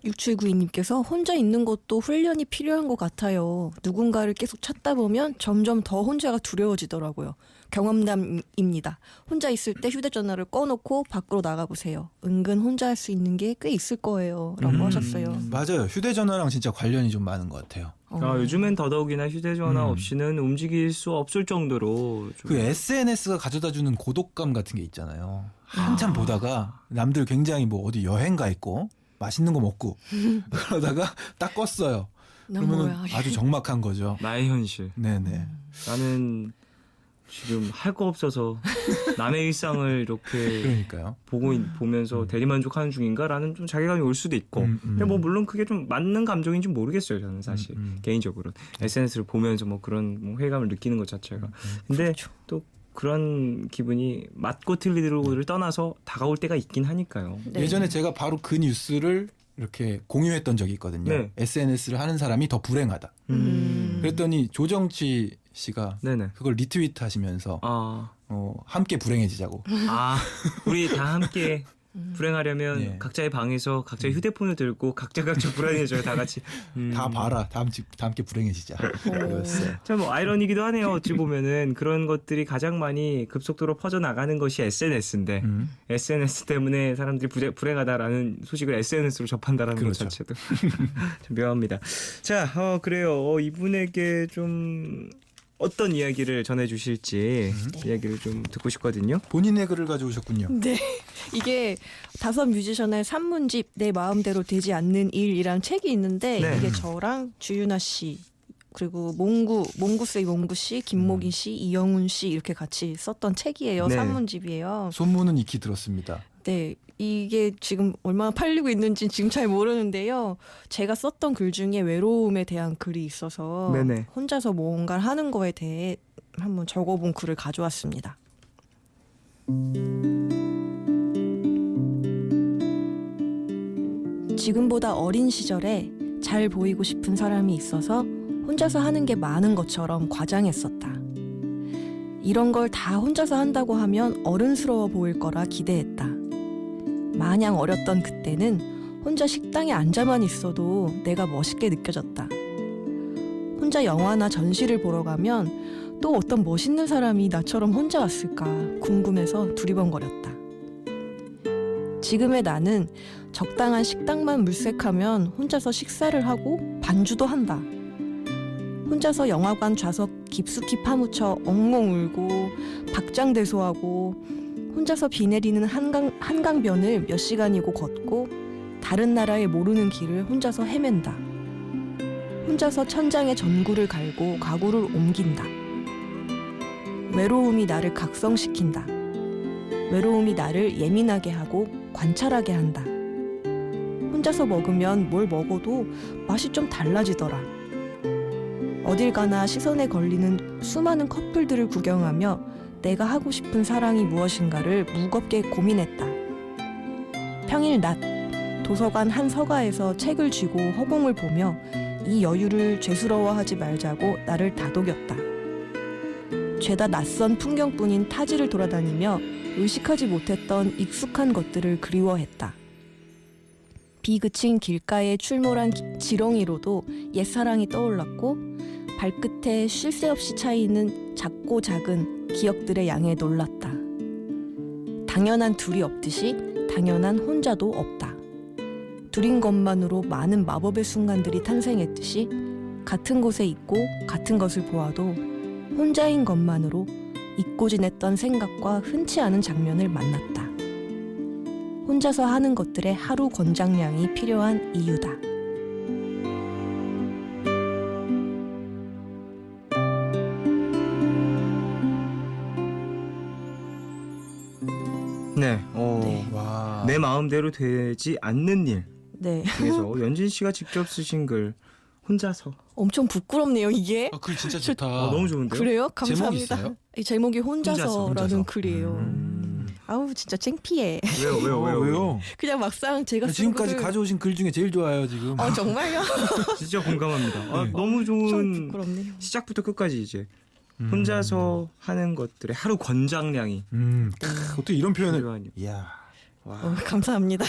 6792님께서 혼자 있는 것도 훈련이 필요한 것 같아요. 누군가를 계속 찾다 보면 점점 더 혼자가 두려워지더라고요. 경험담입니다. 혼자 있을 때 휴대전화를 꺼놓고 밖으로 나가보세요. 은근 혼자 할 수 있는 게 꽤 있을 거예요. 라고 하셨어요. 맞아요. 휴대전화랑 진짜 관련이 좀 많은 것 같아요. 요즘엔 더더욱이나 휴대전화 음. 없이는 움직일 수 없을 정도로 좀 그 SNS가 가져다주는 고독감 같은 게 있잖아요. 한참 보다가 남들 굉장히 뭐 어디 여행 가 있고 맛있는 거 먹고 그러다가 딱 껐어요. 난 그러면 뭐야. 아주 적막한 거죠. 나의 현실. 네네. 나는 지금 할 거 없어서 남의 일상을 이렇게 그러니까요. 보면서 대리만족하는 중인가라는 좀 자괴감이 올 수도 있고. 근데 뭐 물론 그게 좀 맞는 감정인지 모르겠어요. 저는 사실 개인적으로 SNS를 보면서 뭐 그런 뭐 회의감을 느끼는 것 자체가. 근데 그렇죠. 또 그런 기분이 맞고 틀리고를 떠나서 다가올 때가 있긴 하니까요. 네. 예전에 제가 바로 그 뉴스를 이렇게 공유했던 적이 있거든요. 네. SNS를 하는 사람이 더 불행하다. 그랬더니 조정치 씨가 네네. 그걸 리트윗 하시면서 아, 함께 불행해지자고. 우리 다 함께 불행하려면 네. 각자의 방에서 각자의 휴대폰을 들고 각자 불행해져요. 다 같이. 다 봐라. 다 함께 불행해지자. 그랬어요. 참 뭐 아이러니기도 하네요. 어찌 보면은 그런 것들이 가장 많이 급속도로 퍼져 나가는 것이 SNS인데 SNS 때문에 사람들이 불행하다라는 소식을 SNS로 접한다라는 그렇죠. 것 자체도 좀 묘합니다. 자, 그래요. 이분에게 좀 어떤 이야기를 전해주실지 이야기를 좀 듣고 싶거든요. 본인의 글을 가져오셨군요. 네. 이게 다섯 뮤지션의 산문집 내 마음대로 되지 않는 일이란 책이 있는데 네. 이게 저랑 주윤아 씨 그리고 몽구세이 몽구 씨, 김목인 씨, 이영훈 씨 이렇게 같이 썼던 책이에요. 네. 산문집이에요. 소문은 익히 들었습니다. 네. 이게 지금 얼마나 팔리고 있는지 지금 잘 모르는데요. 제가 썼던 글 중에 외로움에 대한 글이 있어서 네네. 혼자서 뭔가를 하는 거에 대해 한번 적어본 글을 가져왔습니다. 지금보다 어린 시절에 잘 보이고 싶은 사람이 있어서 혼자서 하는 게 많은 것처럼 과장했었다. 이런 걸 다 혼자서 한다고 하면 어른스러워 보일 거라 기대했다. 마냥 어렸던 그때는 혼자 식당에 앉아만 있어도 내가 멋있게 느껴졌다. 혼자 영화나 전시를 보러 가면 또 어떤 멋있는 사람이 나처럼 혼자 왔을까 궁금해서 두리번거렸다. 지금의 나는 적당한 식당만 물색하면 혼자서 식사를 하고 반주도 한다. 혼자서 영화관 좌석 깊숙이 파묻혀 엉엉 울고 박장대소하고 혼자서 비 내리는 한강변을 몇 시간이고 걷고 다른 나라에 모르는 길을 혼자서 헤맨다. 혼자서 천장에 전구를 갈고 가구를 옮긴다. 외로움이 나를 각성시킨다. 외로움이 나를 예민하게 하고 관찰하게 한다. 혼자서 먹으면 뭘 먹어도 맛이 좀 달라지더라. 어딜 가나 시선에 걸리는 수많은 커플들을 구경하며 내가 하고 싶은 사랑이 무엇인가를 무겁게 고민했다. 평일 낮 도서관 한 서가에서 책을 쥐고 허공을 보며 이 여유를 죄스러워하지 말자고 나를 다독였다. 죄다 낯선 풍경뿐인 타지를 돌아다니며 의식하지 못했던 익숙한 것들을 그리워했다. 비 그친 길가에 출몰한 지렁이로도 옛사랑이 떠올랐고 발끝에 쉴 새 없이 차이는 작고 작은 기억들의 양에 놀랐다. 당연한 둘이 없듯이 당연한 혼자도 없다. 둘인 것만으로 많은 마법의 순간들이 탄생했듯이 같은 곳에 있고 같은 것을 보아도 혼자인 것만으로 잊고 지냈던 생각과 흔치 않은 장면을 만났다. 혼자서 하는 것들의 하루 권장량이 필요한 이유다. 네. 와. 내 마음대로 되지 않는 일 네. 중에서 연진 씨가 직접 쓰신 글 혼자서. 엄청 부끄럽네요, 이게. 글 진짜 저- 좋다. 너무 좋은데요? 그래요? 제목이 감사합니다. 있어요? 이 제목이 혼자서라는 혼자서. 글이에요. 아우 진짜 창피해. 왜요? 그냥 막상 제가 쓴 지금까지 거를 가져오신 글 중에 제일 좋아요 지금. 정말요? 진짜 공감합니다. 네. 너무 좀 좋은 부끄럽네요. 시작부터 끝까지 이제 혼자서 하는 것들의 하루 권장량이 어떻게 이런 표현을? 필요한 일. 이야. 와. 감사합니다.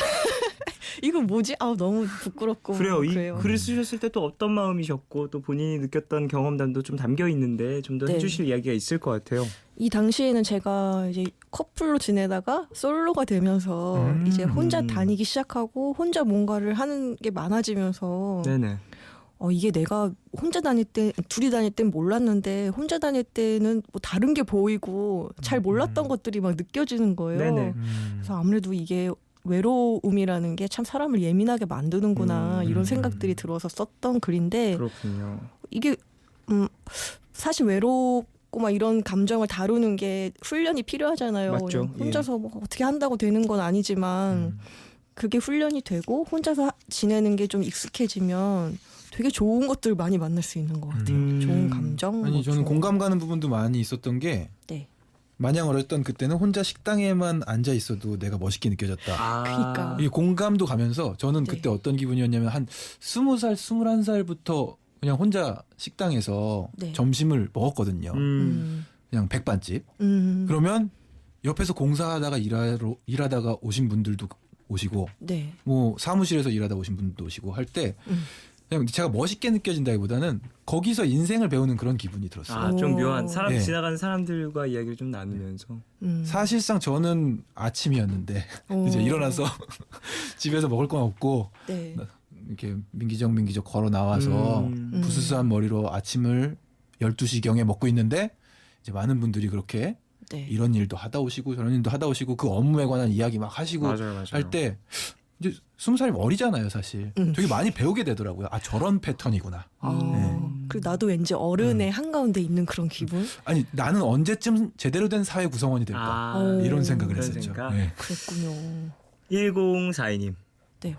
이거 뭐지? 아 너무 부끄럽고 그래요. 이 그래요. 글을 쓰셨을 때 또 어떤 마음이셨고 또 본인이 느꼈던 경험담도 좀 담겨 있는데 좀 더 네. 해주실 이야기가 있을 것 같아요. 이 당시에는 제가 이제 커플로 지내다가 솔로가 되면서 이제 혼자 다니기 시작하고 혼자 뭔가를 하는 게 많아지면서 네네. 이게 내가 혼자 다닐 때 둘이 다닐 땐 몰랐는데 혼자 다닐 때는 뭐 다른 게 보이고 잘 몰랐던 것들이 막 느껴지는 거예요. 네네. 그래서 아무래도 이게 외로움이라는 게 참 사람을 예민하게 만드는구나 이런 생각들이 들어서 썼던 글인데 그렇군요. 이게 사실 외롭고 막 이런 감정을 다루는 게 훈련이 필요하잖아요. 맞죠. 그냥 혼자서 뭐 어떻게 한다고 되는 건 아니지만 그게 훈련이 되고 혼자서 지내는 게 좀 익숙해지면 되게 좋은 것들 많이 만날 수 있는 것 같아요. 좋은 감정. 아니 뭐 저는 좋은- 공감 가는 부분도 많이 있었던 게 네. 마냥 어렸던 그때는 혼자 식당에만 앉아 있어도 내가 멋있게 느껴졌다. 아, 그러니까. 이 공감도 가면서 저는 네. 그때 어떤 기분이었냐면 한 20살, 21살부터 그냥 혼자 식당에서 네. 점심을 먹었거든요. 그냥 백반집. 그러면 옆에서 공사하다가 일하다가 오신 분들도 오시고 네. 뭐 사무실에서 일하다 오신 분도 오시고 할 때 그냥 제가 멋있게 느껴진다기보다는 거기서 인생을 배우는 그런 기분이 들었어요. 아, 좀 오. 묘한 사람 네. 지나가는 사람들과 이야기를 좀 나누면서 사실상 저는 아침이었는데 오. 이제 일어나서 집에서 먹을 건 없고 네. 이렇게 민기적 걸어 나와서 부스스한 머리로 아침을 12시경에 먹고 있는데 이제 많은 분들이 그렇게 네. 이런 일도 하다 오시고 저런 일도 하다 오시고 그 업무에 관한 이야기 막 하시고 맞아요. 할 때 이제 20살이 어리잖아요, 사실. 되게 많이 배우게 되더라고요. 아, 저런 패턴이구나. 그리고 나도 왠지 어른의 한가운데 있는 그런 기분? 아니, 나는 언제쯤 제대로 된 사회 구성원이 될까? 오. 이런 생각을 그런 했었죠. 생각? 네. 그랬군요. 1042님. 네,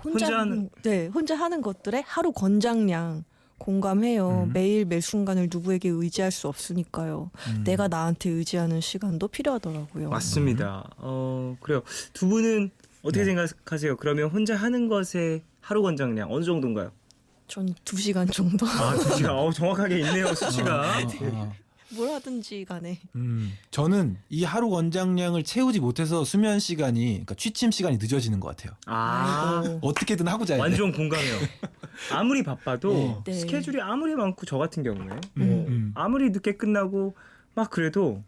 혼자 하는 것들에 하루 권장량 공감해요. 매일 매 순간을 누구에게 의지할 수 없으니까요. 내가 나한테 의지하는 시간도 필요하더라고요. 맞습니다. 그래요. 두 분은 어떻게 생각하세요? 그러면 혼자 하는 것에 하루 권장량 어느 정도인가요? 전 2시간 정도. 아, 수치가 정확하게 있네요, 수치가. 뭘 하든지 간에. 저는 이 하루 권장량을 채우지 못해서 수면 시간이, 그러니까 취침 시간이 늦어지는 것 같아요. 아, 아이고. 어떻게든 하고 자야 돼. 완전 공감해요. 아무리 바빠도 네. 스케줄이 아무리 많고 저 같은 경우에 음. 아무리 늦게 끝나고 막 그래도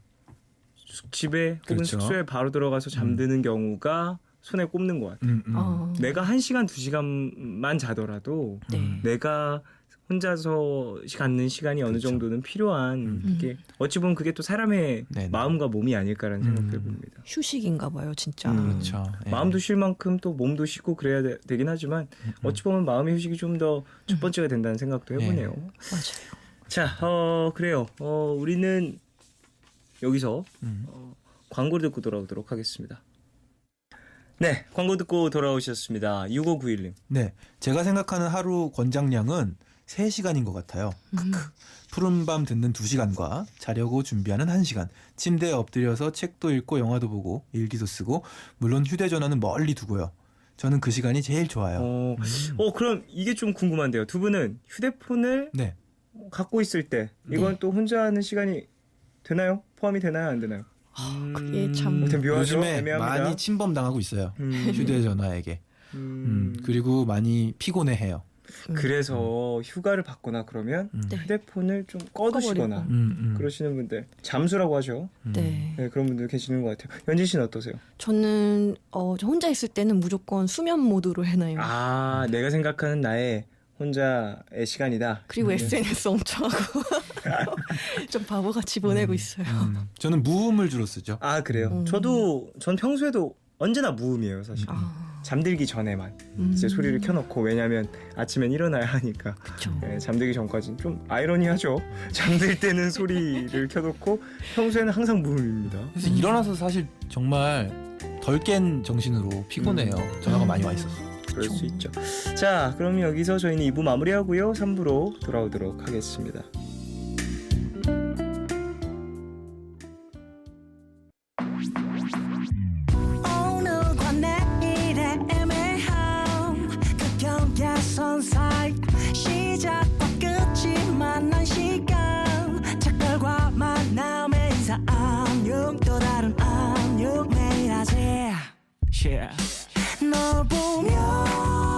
집에 혹은 그렇죠. 숙소에 바로 들어가서 잠드는 경우가 손에 꼽는 것 같아요. 내가 1시간, 2시간만 자더라도 네. 내가 혼자서 갖는 시간이 어느 그렇죠. 정도는 필요한 게 어찌 보면 그게 또 사람의 네네. 마음과 몸이 아닐까라는 생각을 해봅니다. 휴식인가 봐요, 진짜. 그렇죠. 예. 마음도 쉴 만큼 또 몸도 쉬고 그래야 되긴 하지만 어찌 보면 마음의 휴식이 좀 더 첫 번째가 된다는 생각도 해보네요. 맞아요. 자, 그래요. 우리는 여기서 광고를 듣고 돌아오도록 하겠습니다. 네, 광고 듣고 돌아오셨습니다. 6591님. 네, 제가 생각하는 하루 권장량은 3시간인 것 같아요. 푸른밤 듣는 2시간과 자려고 준비하는 1시간, 침대에 엎드려서 책도 읽고 영화도 보고 일기도 쓰고, 물론 휴대전화는 멀리 두고요. 저는 그 시간이 제일 좋아요. 그럼 이게 좀 궁금한데요. 두 분은 휴대폰을 네, 갖고 있을 때 이건 또 혼자 하는 시간이 되나요? 포함이 되나요? 안 되나요? 그게 참 아무튼 묘하죠. 요즘에 애매합니다. 많이 침범당하고 있어요. 휴대전화에게. 그리고 많이 피곤해해요. 그래서 휴가를 받거나 그러면 네. 휴대폰을 좀 꺼두시거나 그러시는 분들 잠수라고 하죠. 네. 네, 그런 분들 계시는 것 같아요. 연진 씨는 어떠세요? 저는 저 혼자 있을 때는 무조건 수면 모드로 해놔요. 아, 내가 생각하는 나의 혼자의 시간이다. 그리고 SNS 엄청 하고 좀 바보같이 보내고 있어요. 저는 무음을 주로 쓰죠. 아, 그래요? 전 평소에도 언제나 무음이에요, 사실. 잠들기 전에만 이제 소리를 켜놓고, 왜냐하면 아침엔 일어나야 하니까. 네, 잠들기 전까지는 좀 아이러니하죠. 잠들 때는 소리를 켜놓고 평소에는 항상 무음입니다. 그래서 일어나서 사실 정말 덜 깬 정신으로 피곤해요. 전화가 많이 와 있어서. 그럴 수 있죠. 자, 그럼 여기서 저희는 2부 마무리하고요. 3부로 돌아오도록 하겠습니다. 오늘과 내일의 애매함 그 경계선 사이 시작과 끝이 만난 시간 작별과 만남의 인사 안녕 또 다른 안녕 매일 하지 널 보면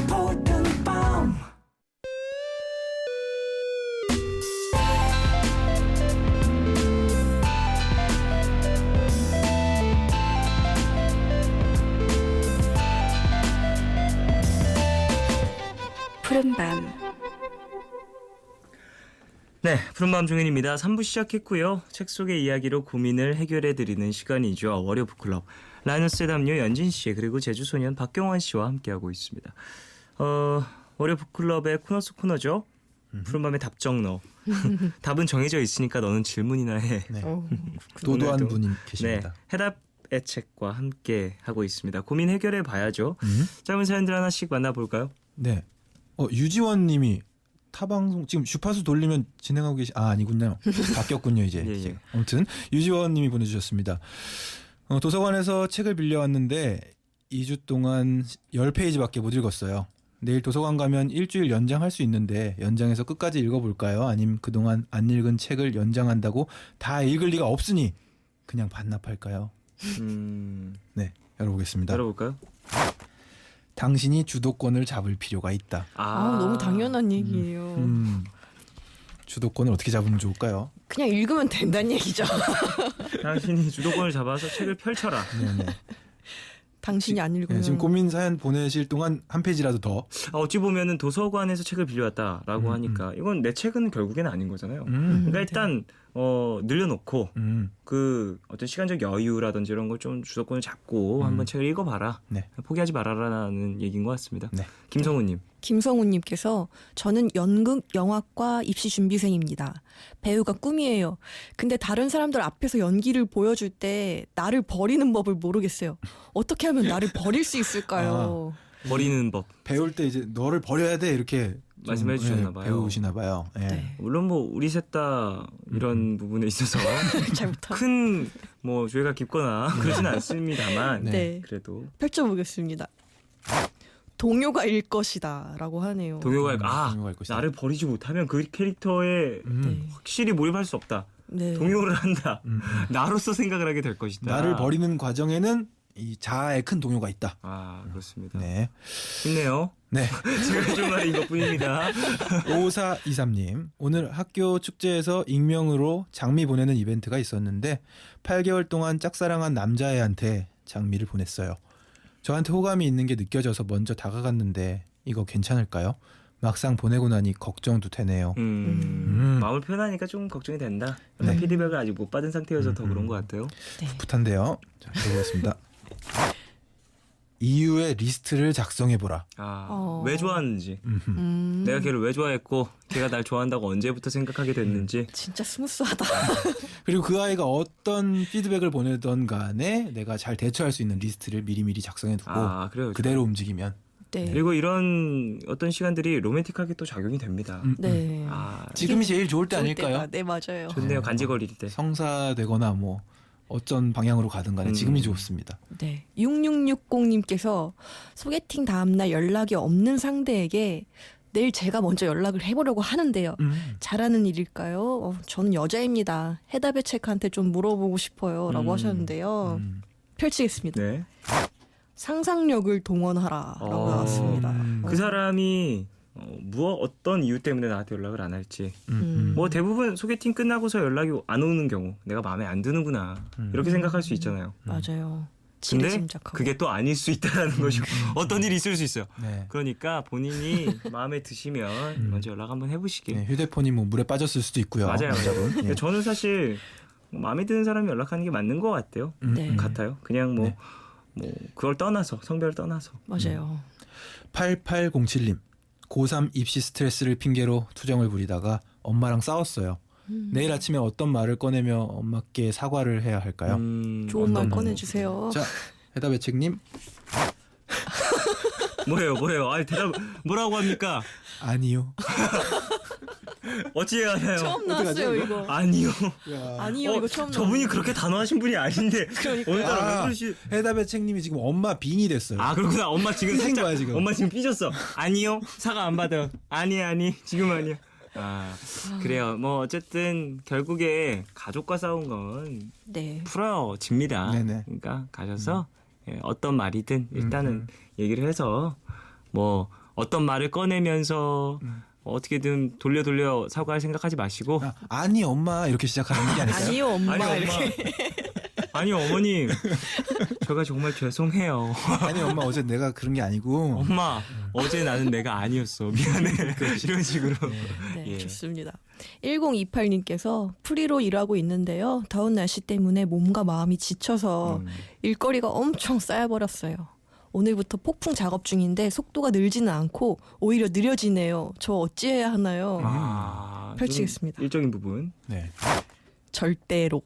모든 밤 푸른밤 네, 푸른밤 종현입니다. 3부 시작했고요. 책 속의 이야기로 고민을 해결해드리는 시간이죠. 월요 북클럽. 라이너스의 담요 연진 씨 그리고 제주소년 박경원 씨와 함께하고 있습니다. 월요 북클럽의 코너 속 코너죠. 푸른밤의 답정너. 답은 정해져 있으니까 너는 질문이나 해. 네. 오늘도, 도도한 분이 계십니다. 네, 해답의 책과 함께 하고 있습니다. 고민 해결해 봐야죠. 짧은 사연들 하나씩 만나볼까요? 네. 유지원 님이 타방송 지금 주파수 돌리면 진행하고 아니군요. 바뀌었군요 이제. 예, 예. 아무튼 유지원 님이 보내주셨습니다. 도서관에서 책을 빌려왔는데 2주 동안 10페이지밖에 못 읽었어요. 내일 도서관 가면 일주일 연장할 수 있는데 연장해서 끝까지 읽어볼까요? 아님 그동안 안 읽은 책을 연장한다고 다 읽을 리가 없으니 그냥 반납할까요? 네, 열어보겠습니다. 열어볼까요? 당신이 주도권을 잡을 필요가 있다. 너무 당연한 얘기예요. 주도권을 어떻게 잡으면 좋을까요? 그냥 읽으면 된다는 얘기죠. 당신이 주도권을 잡아서 책을 펼쳐라. 네네. 당신이 안 읽으면. 지금 고민 사연 보내실 동안 한 페이지라도 더. 어찌 보면은 도서관에서 책을 빌려왔다라고 하니까 이건 내 책은 결국에는 아닌 거잖아요. 그러니까 일단 늘려놓고 그 어떤 시간적 여유라든지 이런 걸 좀 주도권을 잡고 한번 책을 읽어봐라. 네. 포기하지 말아라라는 얘기인 것 같습니다. 네. 김성우님. 김성우님께서 저는 연극 영화과 입시 준비생입니다. 배우가 꿈이에요. 근데 다른 사람들 앞에서 연기를 보여줄 때 나를 버리는 법을 모르겠어요. 어떻게 하면 나를 버릴 수 있을까요? 버리는 법. 배울 때 이제 너를 버려야 돼 이렇게 좀, 말씀해 주셨나 봐요. 배우시나 봐요. 예. 네. 물론 뭐 우리 셋 다 이런 부분에 있어서 잘 못하고. 큰 뭐 죄가 깊거나 그러진 않습니다만 네. 그래도 펼쳐보겠습니다. 동요가 일 것이다라고 하네요. 동요가 동요가 일 것이다. 나를 버리지 못하면 그 캐릭터에 네. 확실히 몰입할 수 없다. 네. 동요를 한다. 나로서 생각을 하게 될 것이다. 나를 버리는 과정에는 이 자아의 큰 동요가 있다. 그렇습니다. 네. 힘내요. 네. 제가 해줄 말이 이것뿐입니다. 5423님 오늘 학교 축제에서 익명으로 장미 보내는 이벤트가 있었는데 8개월 동안 짝사랑한 남자애한테 장미를 보냈어요. 저한테 호감이 있는 게 느껴져서 먼저 다가갔는데 이거 괜찮을까요? 막상 보내고 나니 걱정도 되네요. 마음을 표현하니까 좀 걱정이 된다. 네. 피드백을 아직 못 받은 상태여서 더 그런 것 같아요. 네. 풋풋한데요. 자, 해보겠습니다. 이유의 리스트를 작성해보라. 왜 좋아하는지, 음. 내가 걔를 왜 좋아했고, 걔가 날 좋아한다고 언제부터 생각하게 됐는지. 진짜 스무스하다. 그리고 그 아이가 어떤 피드백을 보내던 간에 내가 잘 대처할 수 있는 리스트를 미리미리 작성해두고 그래요. 그대로 움직이면 네. 그리고 이런 어떤 시간들이 로맨틱하게 또 작용이 됩니다. 네. 지금이 제일 좋을 때 좋을 아닐까요? 때가, 네, 맞아요. 좋네요. 간지거릴 때. 성사되거나 뭐 어쩐 방향으로 가든 간에 지금이 좋습니다. 네. 6660님께서 소개팅 다음날 연락이 없는 상대에게 내일 제가 먼저 연락을 해보려고 하는데요. 잘하는 일일까요? 저는 여자입니다. 해답의 책한테 좀 물어보고 싶어요. 라고 하셨는데요. 펼치겠습니다. 네. 상상력을 동원하라. 라고 나왔습니다. 그 사람이 어떤 이유 때문에 나한테 연락을 안 할지. 뭐 대부분 소개팅 끝나고서 연락이 안 오는 경우 내가 마음에 안 드는구나 이렇게 생각할 수 있잖아요. 맞아요. 근데 짐작하고. 그게 또 아닐 수 있다는 것이고 어떤 일이 있을 수 있어요. 네. 그러니까 본인이 마음에 드시면 먼저 연락 한번 해보시길. 네, 휴대폰이 뭐 물에 빠졌을 수도 있고요. 맞아요. 여러분. 근데 저는 사실 마음에 드는 사람이 연락하는 게 맞는 것 같아요. 네. 같아요. 그냥 뭐 그걸 떠나서 성별을 떠나서. 맞아요. 8807님 고3 입시 스트레스를 핑계로 투정을 부리다가 엄마랑 싸웠어요. 내일 아침에 어떤 말을 꺼내며 엄마께 사과를 해야 할까요? 좋은 말 꺼내주세요. 자, 해답의 책님 뭐예요? 대답 뭐라고 합니까? 아니요. 어찌 해야 하나요? 처음 나왔어요, 이거. 아니요. 아니요, 이거 처음 저분이 나왔어요. 그렇게 단호하신 분이 아닌데. 그러니까요. 오늘따라 왜 그러시? 해답의 책님이 지금 엄마 빙이 됐어요. 그렇구나. 엄마 지금 삐진 살짝. 거야, 지금. 엄마 지금 삐졌어. 아니요. 사과 안 받아요. 아니 지금 아니요. 그래요. 뭐 어쨌든 결국에 가족과 싸운 건 네. 풀어집니다. 네네. 그러니까 가셔서 어떤 말이든 일단은 얘기를 해서 뭐 어떤 말을 꺼내면서 어떻게든 돌려 사과할 생각하지 마시고 아니 엄마 이렇게 시작하는 게 아닐까요? 아니요 엄마 아니 엄마 이렇게. 아니 어머님 제가 정말 죄송해요. 아니 엄마 어제 내가 그런 게 아니고 엄마 어제 나는 내가 아니었어 미안해. 이런 식으로. 네, 예. 좋습니다. 1028님께서 프리로 일하고 있는데요. 더운 날씨 때문에 몸과 마음이 지쳐서 일거리가 엄청 쌓여버렸어요. 오늘부터 폭풍 작업 중인데 속도가 늘지는 않고 오히려 느려지네요. 저 어찌해야 하나요? 펼치겠습니다. 일적인 부분. 네. 절대로.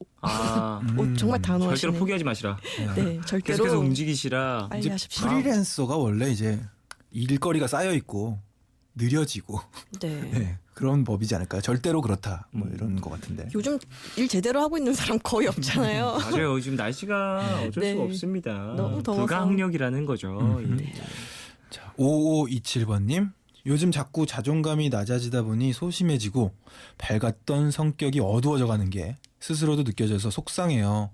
정말 단호하시네. 절대로 포기하지 마시라. 네, 절대로 계속해서 움직이시라. 빨리 이제 하십시오. 프리랜서가 원래 이제 일거리가 쌓여 있고 느려지고 네. 네, 그런 법이지 않을까요? 절대로 그렇다 뭐 이런 것 같은데. 요즘 일 제대로 하고 있는 사람 거의 없잖아요. 맞아요. 지금 날씨가 어쩔 네. 수가 없습니다. 너무 더워서. 불가항력이라는 거죠. 예. 자, 5527번님. 요즘 자꾸 자존감이 낮아지다 보니 소심해지고 밝았던 성격이 어두워져 가는 게 스스로도 느껴져서 속상해요.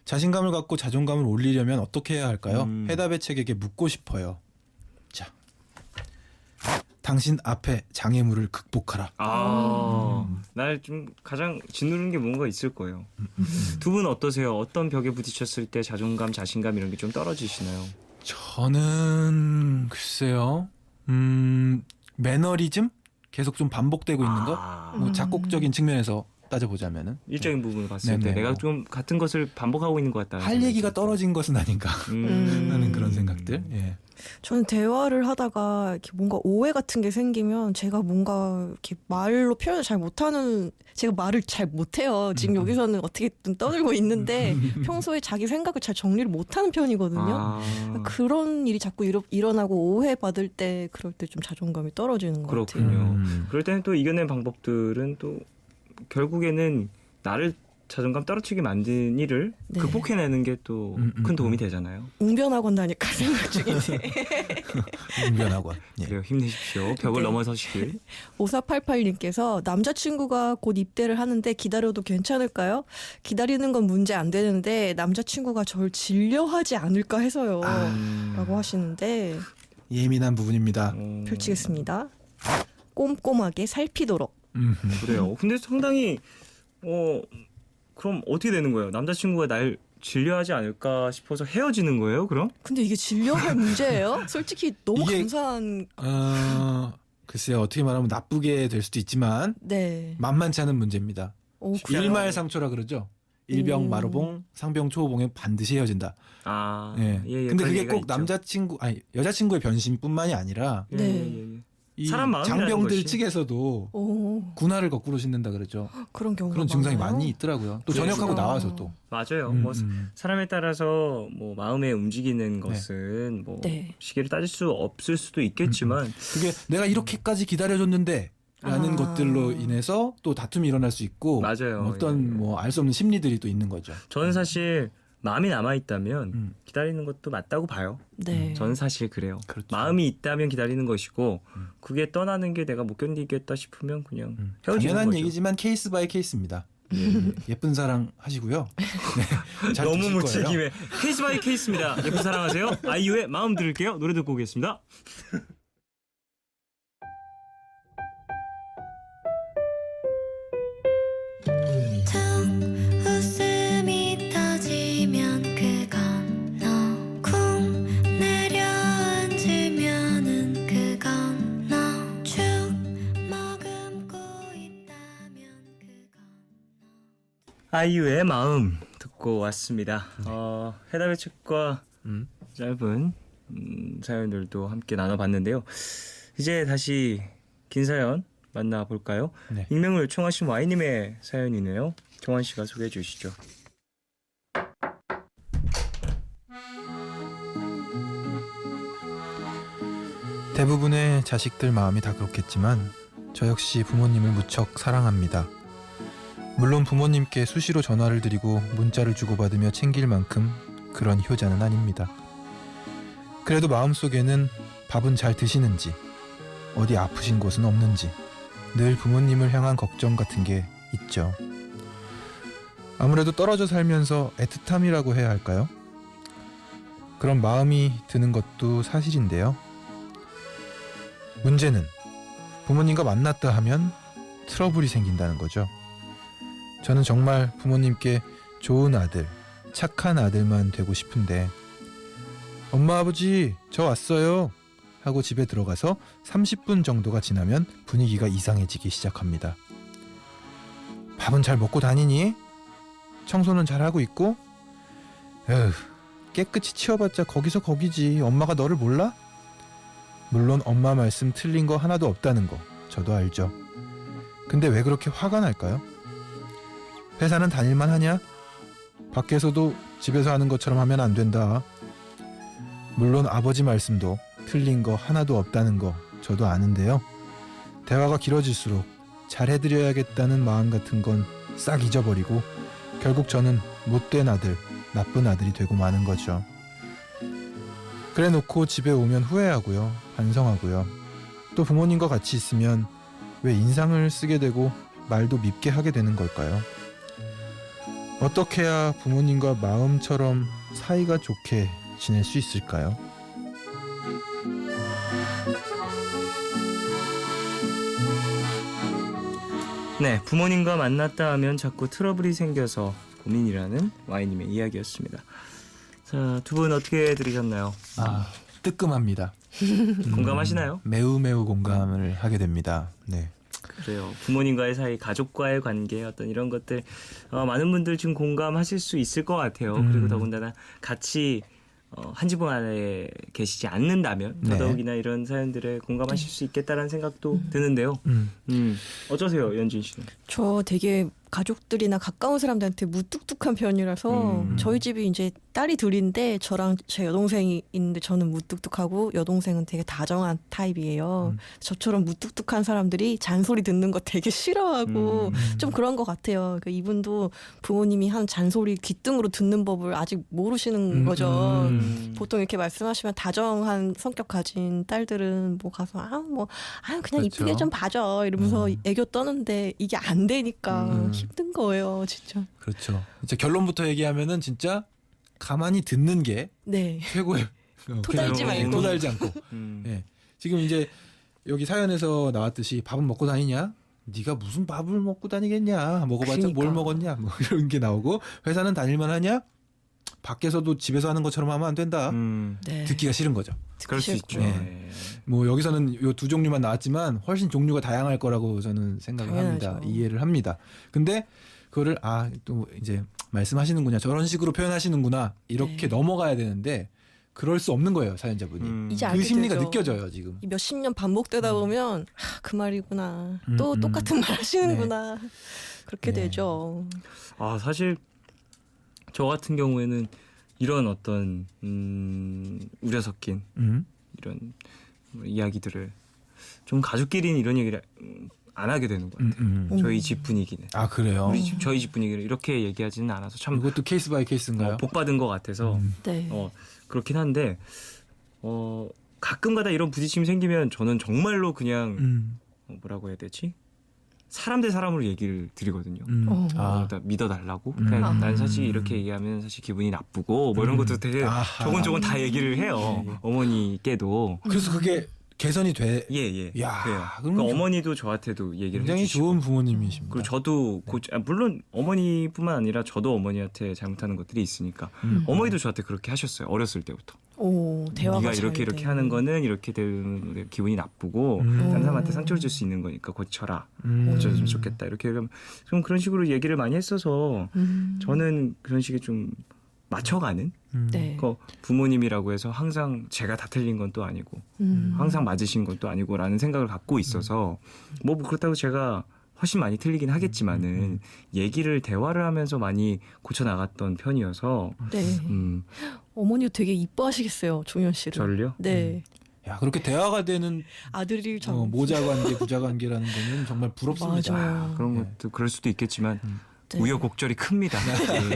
자신감을 갖고 자존감을 올리려면 어떻게 해야 할까요? 해답의 책에게 묻고 싶어요. 자, 당신 앞에 장애물을 극복하라. 날 좀 가장 짓누르는 게 뭔가 있을 거예요. 두 분 어떠세요? 어떤 벽에 부딪혔을 때 자존감, 자신감 이런 게 좀 떨어지시나요? 저는 글쎄요. 매너리즘 계속 좀 반복되고 있는 것. 뭐 작곡적인 측면에서 따져보자면은 일적인 부분을 봤을 때 네네. 내가 좀 같은 것을 반복하고 있는 것 같다. 할 얘기가 떨어진 것은 아닌가 하는 그런 생각들. 예. 저는 대화를 하다가 이렇게 뭔가 오해 같은 게 생기면 제가 뭔가 이렇게 말로 표현을 잘 못하는 제가 말을 잘 못해요. 지금 여기서는 어떻게든 떠들고 있는데 평소에 자기 생각을 잘 정리를 못하는 편이거든요. 그런 일이 자꾸 일어나고 오해 받을 때 그럴 때 좀 자존감이 떨어지는 것 같아요. 그렇군요. 그럴 때는 또 이겨낸 방법들은 또 결국에는 나를 자존감 떨어뜨리게 만든 일을 네. 극복해내는 게 또 큰 도움이 되잖아요. 웅변학원 다닐까 생각 중인데. 웅변학원. 예. 그래요. 힘내십시오. 벽을 네. 넘어서시길. 5488님께서 남자친구가 곧 입대를 하는데 기다려도 괜찮을까요? 기다리는 건 문제 안 되는데 남자친구가 저를 질려하지 않을까 해서요. 라고 하시는데 예민한 부분입니다. 펼치겠습니다. 꼼꼼하게 살피도록. 그래요. 근데 상당히 그럼 어떻게 되는 거예요? 남자친구가 날 질려하지 않을까 싶어서 헤어지는 거예요? 그럼? 근데 이게 질려할 문제예요? 솔직히 너무 이게- 감사한. 글쎄요. 어떻게 말하면 나쁘게 될 수도 있지만 네. 만만치 않은 문제입니다. 오, 그래요? 일말상초라 그러죠. 일병 마루봉, 상병 초호봉에 반드시 헤어진다. 예. 근데 그런 그게 얘기가 꼭 있죠. 남자친구, 아니 여자친구의 변심뿐만이 아니라 예, 네. 예, 예. 이 사람 마음이라는 장병들 것이. 측에서도 오, 군화를 거꾸로 신는다 그러죠. 그런 경우가 그런 증상이 많아요? 많이 있더라고요. 또 그래요? 전역하고 나와서 또. 맞아요. 뭐 사람에 따라서 뭐 마음에 움직이는 네. 것은 뭐 네. 시계를 따질 수 없을 수도 있겠지만 그게 내가 이렇게까지 기다려줬는데 라는 것들로 인해서 또 다툼이 일어날 수 있고 맞아요. 어떤 예. 뭐 알 수 없는 심리들이 또 있는 거죠. 저는 사실 마음이 남아 있다면 기다리는 것도 맞다고 봐요. 네. 저는 사실 그래요. 그렇죠. 마음이 있다면 기다리는 것이고 그게 떠나는 게 내가 못 견디겠다 싶으면 그냥 헤어지는 당연한 거죠. 얘기지만 케이스 바이 케이스입니다. 예쁜 사랑 하시고요. 네, 잘 너무 되실 거예요. 무책임해. 케이스 바이 케이스입니다. 예쁜 사랑하세요. 아이유의 마음 들을게요. 노래 듣고 오겠습니다. 툭 웃음이 터지면 그건 너 쿵 내려앉으면은 그건 너 축 머금고 있다면 그건 아이유의 마음 듣고 왔습니다. 해답의 책과 짧은 사연들도 함께 나눠봤는데요. 이제 다시 긴 사연 만나볼까요? 네. 익명을 요청하신 Y님의 사연이네요. 정환 씨가 소개해 주시죠. 대부분의 자식들 마음이 다 그렇겠지만 저 역시 부모님을 무척 사랑합니다. 물론 부모님께 수시로 전화를 드리고 문자를 주고받으며 챙길 만큼 그런 효자는 아닙니다. 그래도 마음속에는 밥은 잘 드시는지, 어디 아프신 곳은 없는지 늘 부모님을 향한 걱정 같은 게 있죠. 아무래도 떨어져 살면서 애틋함이라고 해야 할까요? 그런 마음이 드는 것도 사실인데요. 문제는 부모님과 만났다 하면 트러블이 생긴다는 거죠. 저는 정말 부모님께 좋은 아들, 착한 아들만 되고 싶은데 엄마 아버지 저 왔어요 하고 집에 들어가서 30분 정도가 지나면 분위기가 이상해지기 시작합니다. 밥은 잘 먹고 다니니? 청소는 잘하고 있고? 에휴, 깨끗이 치워봤자 거기서 거기지. 엄마가 너를 몰라? 물론 엄마 말씀 틀린 거 하나도 없다는 거 저도 알죠. 근데 왜 그렇게 화가 날까요? 회사는 다닐만 하냐? 밖에서도 집에서 하는 것처럼 하면 안 된다. 물론 아버지 말씀도 틀린 거 하나도 없다는 거 저도 아는데요. 대화가 길어질수록 잘해드려야겠다는 마음 같은 건 싹 잊어버리고 결국 저는 못된 아들, 나쁜 아들이 되고 마는 거죠. 그래 놓고 집에 오면 후회하고요. 반성하고요. 또 부모님과 같이 있으면 왜 인상을 쓰게 되고 말도 밉게 하게 되는 걸까요? 어떻게 해야 부모님과 마음처럼 사이가 좋게 지낼 수 있을까요? 네, 부모님과 만났다 하면 자꾸 트러블이 생겨서 고민이라는 와이님의 이야기였습니다. 자, 두 분 어떻게 들으셨나요? 아, 뜨끔합니다. 공감하시나요? 매우 공감을 하게 됩니다. 네. 그래요. 부모님과의 사이, 가족과의 관계, 어떤 이런 것들 많은 분들 지금 공감하실 수 있을 것 같아요. 그리고 더군다나 같이 한 집안 안에 계시지 않는다면 네. 더더욱이나 이런 사연들에 공감하실 수 있겠다라는 생각도 드는데요. 어떠세요, 연진 씨는? 저 되게 가족들이나 가까운 사람들한테 무뚝뚝한 편이라서 저희 집이 이제 딸이 둘인데 저랑 제 여동생이 있는데 저는 무뚝뚝하고 여동생은 되게 다정한 타입이에요. 저처럼 무뚝뚝한 사람들이 잔소리 듣는 거 되게 싫어하고 좀 그런 것 같아요. 그러니까 이분도 부모님이 한 잔소리 귀등으로 듣는 법을 아직 모르시는 거죠. 보통 이렇게 말씀하시면 다정한 성격 가진 딸들은 뭐 가서 그냥 그렇죠. 이쁘게 좀 봐줘 이러면서 애교 떠는데 이게 안 되니까 힘든 거예요, 진짜. 그렇죠. 진짜 결론부터 얘기하면은 진짜 가만히 듣는 게 네. 최고의 토달지 그냥 말고. 토달지 않고. 예. 지금 이제 여기 사연에서 나왔듯이 밥은 먹고 다니냐? 네가 무슨 밥을 먹고 다니겠냐? 먹어봤자 뭘 그러니까. 먹었냐? 뭐 이런 게 나오고 회사는 다닐만 하냐? 밖에서도 집에서 하는 것처럼 하면 안 된다. 네. 듣기가 싫은 거죠. 그럴 수 싫고. 있죠. 네. 뭐 여기서는 요 두 종류만 나왔지만 훨씬 종류가 다양할 거라고 저는 생각을 당연하죠. 합니다. 이해를 합니다. 근데 그거를 또 이제 말씀하시는구나. 저런 식으로 표현하시는구나. 이렇게 네. 넘어가야 되는데 그럴 수 없는 거예요, 사연자분이. 이제 그 알게 심리가 되죠. 느껴져요, 지금. 이 몇십 년 반복되다 보면 그 말이구나. 또 음. 똑같은 말 하시는구나. 그렇게 네. 되죠. 사실 저 같은 경우에는 이런 어떤 우려 섞인 이런 이야기들을 좀 가족끼리는 이런 얘기를 안 하게 되는 것 같아요. 저희 집 분위기는. 아, 그래요? 저희 집 분위기를 이렇게 얘기하지는 않아서 참 이것도 케이스 바이 케이스인가요? 복 받은 것 같아서 네. 그렇긴 한데 가끔가다 이런 부딪힘이 생기면 저는 정말로 그냥 뭐라고 해야 되지? 사람 대 사람으로 얘기를 드리거든요. 일단 믿어달라고. 그냥 난 사실 이렇게 얘기하면 사실 기분이 나쁘고 뭐 이런 것도 되게 아하. 조곤조곤 다 얘기를 해요. 어머니께도. 그래서 그게 개선이 돼. 예. 야, 그래요. 그럼 그러니까 어머니도 저한테도 얘기를 굉장히 해주시고. 좋은 부모님이십니다. 그리고 저도 물론 어머니뿐만 아니라 저도 어머니한테 잘못하는 것들이 있으니까 어머니도 저한테 그렇게 하셨어요. 어렸을 때부터. 대화가 네가 잘 이렇게 돼. 하는 거는 이렇게 되면 기분이 나쁘고 다른 사람한테 상처를 줄 수 있는 거니까 고쳐라. 고쳐주면 좋겠다. 이렇게 하면 좀 그런 식으로 얘기를 많이 했어서 저는 그런 식의 좀 맞춰가는 네. 부모님이라고 해서 항상 제가 다 틀린 건 또 아니고 항상 맞으신 건 또 아니고라는 생각을 갖고 있어서 뭐 그렇다고 제가 훨씬 많이 틀리긴 하겠지만은 얘기를 대화를 하면서 많이 고쳐 나갔던 편이어서 네. 어머니도 되게 이뻐하시겠어요, 종현 씨를. 저를요? 네. 야, 그렇게 대화가 되는 아들이 참 모자 관계, 부자 관계라는 거는 정말 부럽습니다. 맞아요. 그런 것도 그럴 수도 있겠지만 네. 우여곡절이 큽니다.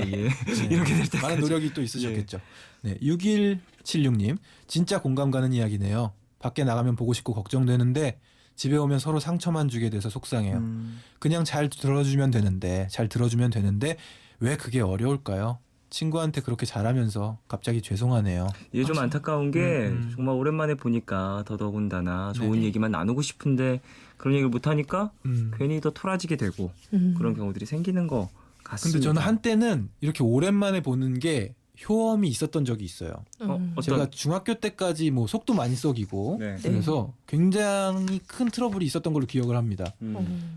예. 이렇게 될 때까지. 많은 노력이 또 있으셨겠죠. 네, 6176님 진짜 공감 가는 이야기네요. 밖에 나가면 보고 싶고 걱정되는데 집에 오면 서로 상처만 주게 돼서 속상해요. 그냥 잘 들어주면 되는데 왜 그게 어려울까요? 친구한테 그렇게 잘하면서 갑자기 죄송하네요. 이게 좀 안타까운 게 음. 정말 오랜만에 보니까 더더군다나 좋은 네네. 얘기만 나누고 싶은데 그런 얘기를 못 하니까 괜히 더 토라지게 되고 그런 경우들이 생기는 것 같습니다. 근데 저는 한때는 이렇게 오랜만에 보는 게 효험이 있었던 적이 있어요. 어떤 제가 중학교 때까지 뭐 속도 많이 썩이고 네. 그래서 굉장히 큰 트러블이 있었던 걸로 기억을 합니다.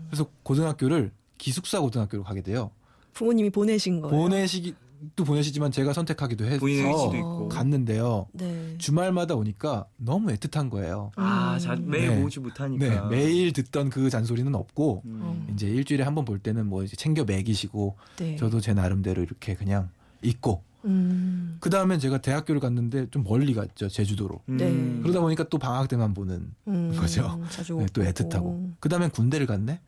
그래서 고등학교를 기숙사 고등학교로 가게 돼요. 부모님이 보내신 거예요. 보내시기도 보내시지만 제가 선택하기도 해서 부인의 의지도 있고. 갔는데요. 네. 주말마다 오니까 너무 애틋한 거예요. 매일 네. 모으지 못하니까. 네, 매일 듣던 그 잔소리는 없고 음. 이제 일주일에 한 번 볼 때는 뭐 이제 챙겨 먹이시고 네. 저도 제 나름대로 이렇게 그냥 있고 그 다음엔 제가 대학교를 갔는데 좀 멀리 갔죠, 제주도로. 네. 그러다 보니까 또 방학 때만 보는 거죠. 자주 네, 또 못 애틋하고. 보고. 그 다음엔 군대를 갔네.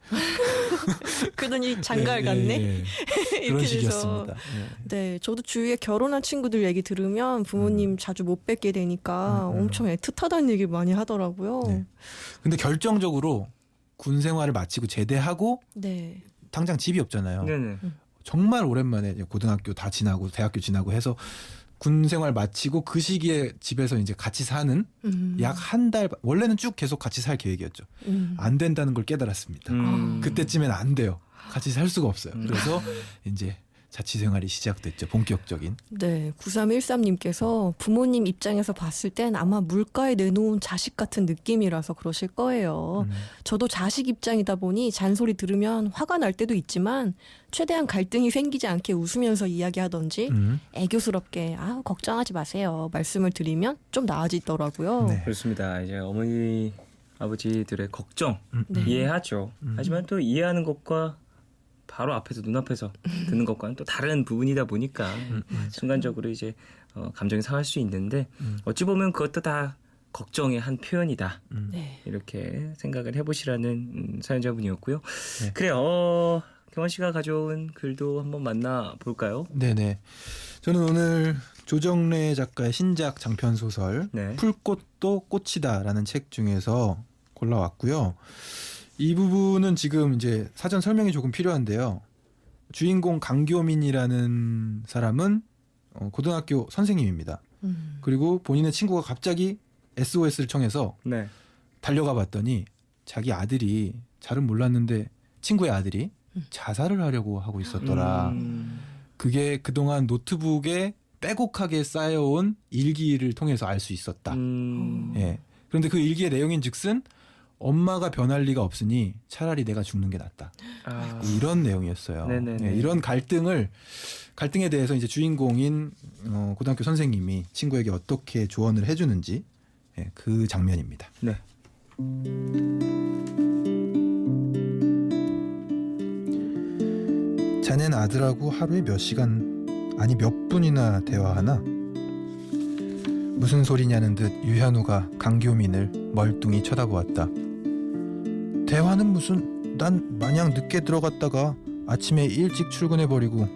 그러더니 장가를 네, 갔네. 네, 네. 그런 이렇게 돼서. 식이었습니다. 네. 네, 저도 주위에 결혼한 친구들 얘기 들으면 부모님 자주 못 뵙게 되니까 엄청 애틋하다는 얘기 많이 하더라고요. 네. 근데 결정적으로 군 생활을 마치고 제대하고 네. 당장 집이 없잖아요. 네네. 정말 오랜만에 이제 고등학교 다 지나고 대학교 지나고 해서 군 생활 마치고 그 시기에 집에서 이제 같이 사는 약 한 달, 원래는 쭉 계속 같이 살 계획이었죠. 안 된다는 걸 깨달았습니다. 그때쯤엔 안 돼요. 같이 살 수가 없어요. 그래서 이제 자취 생활이 시작됐죠. 본격적인. 네, 9313님께서 부모님 입장에서 봤을 땐 아마 물가에 내놓은 자식 같은 느낌이라서 그러실 거예요. 저도 자식 입장이다 보니 잔소리 들으면 화가 날 때도 있지만 최대한 갈등이 생기지 않게 웃으면서 이야기하던지 애교스럽게 아 걱정하지 마세요 말씀을 드리면 좀 나아지더라고요. 네. 그렇습니다. 이제 어머니 아버지들의 걱정 네. 이해하죠. 하지만 또 이해하는 것과 바로 앞에서 눈앞에서 듣는 것과는 또 다른 부분이다 보니까 순간적으로 이제 감정이 상할 수 있는데 어찌 보면 그것도 다 걱정의 한 표현이다. 네. 이렇게 생각을 해보시라는 사연자분이었고요. 네. 그래요. 경원 씨가 가져온 글도 한번 만나볼까요? 네네. 저는 오늘 조정래 작가의 신작 장편 소설 네. 풀꽃도 꽃이다라는 책 중에서 골라왔고요. 이 부분은 지금 이제 사전 설명이 조금 필요한데요. 주인공 강교민이라는 사람은 고등학교 선생님입니다. 그리고 본인의 친구가 갑자기 SOS를 청해서 네. 달려가 봤더니 자기 아들이 잘은 몰랐는데 친구의 아들이 자살을 하려고 하고 있었더라. 그게 그동안 노트북에 빼곡하게 쌓여온 일기를 통해서 알 수 있었다. 예. 그런데 그 일기의 내용인 즉슨 엄마가 변할 리가 없으니 차라리 내가 죽는 게 낫다. 아. 이런 내용이었어요. 네네네. 예, 이런 갈등에 대해서 이제 주인공인 고등학교 선생님이 친구에게 어떻게 조언을 해주는지 예, 그 장면입니다. 네. 자넨 아들하고 하루에 몇 시간 아니 몇 분이나 대화하나? 무슨 소리냐는 듯 유현우가 강교민을 멀뚱히 쳐다보았다. 대화는 무슨 난 마냥 늦게 들어갔다가 아침에 일찍 출근해버리고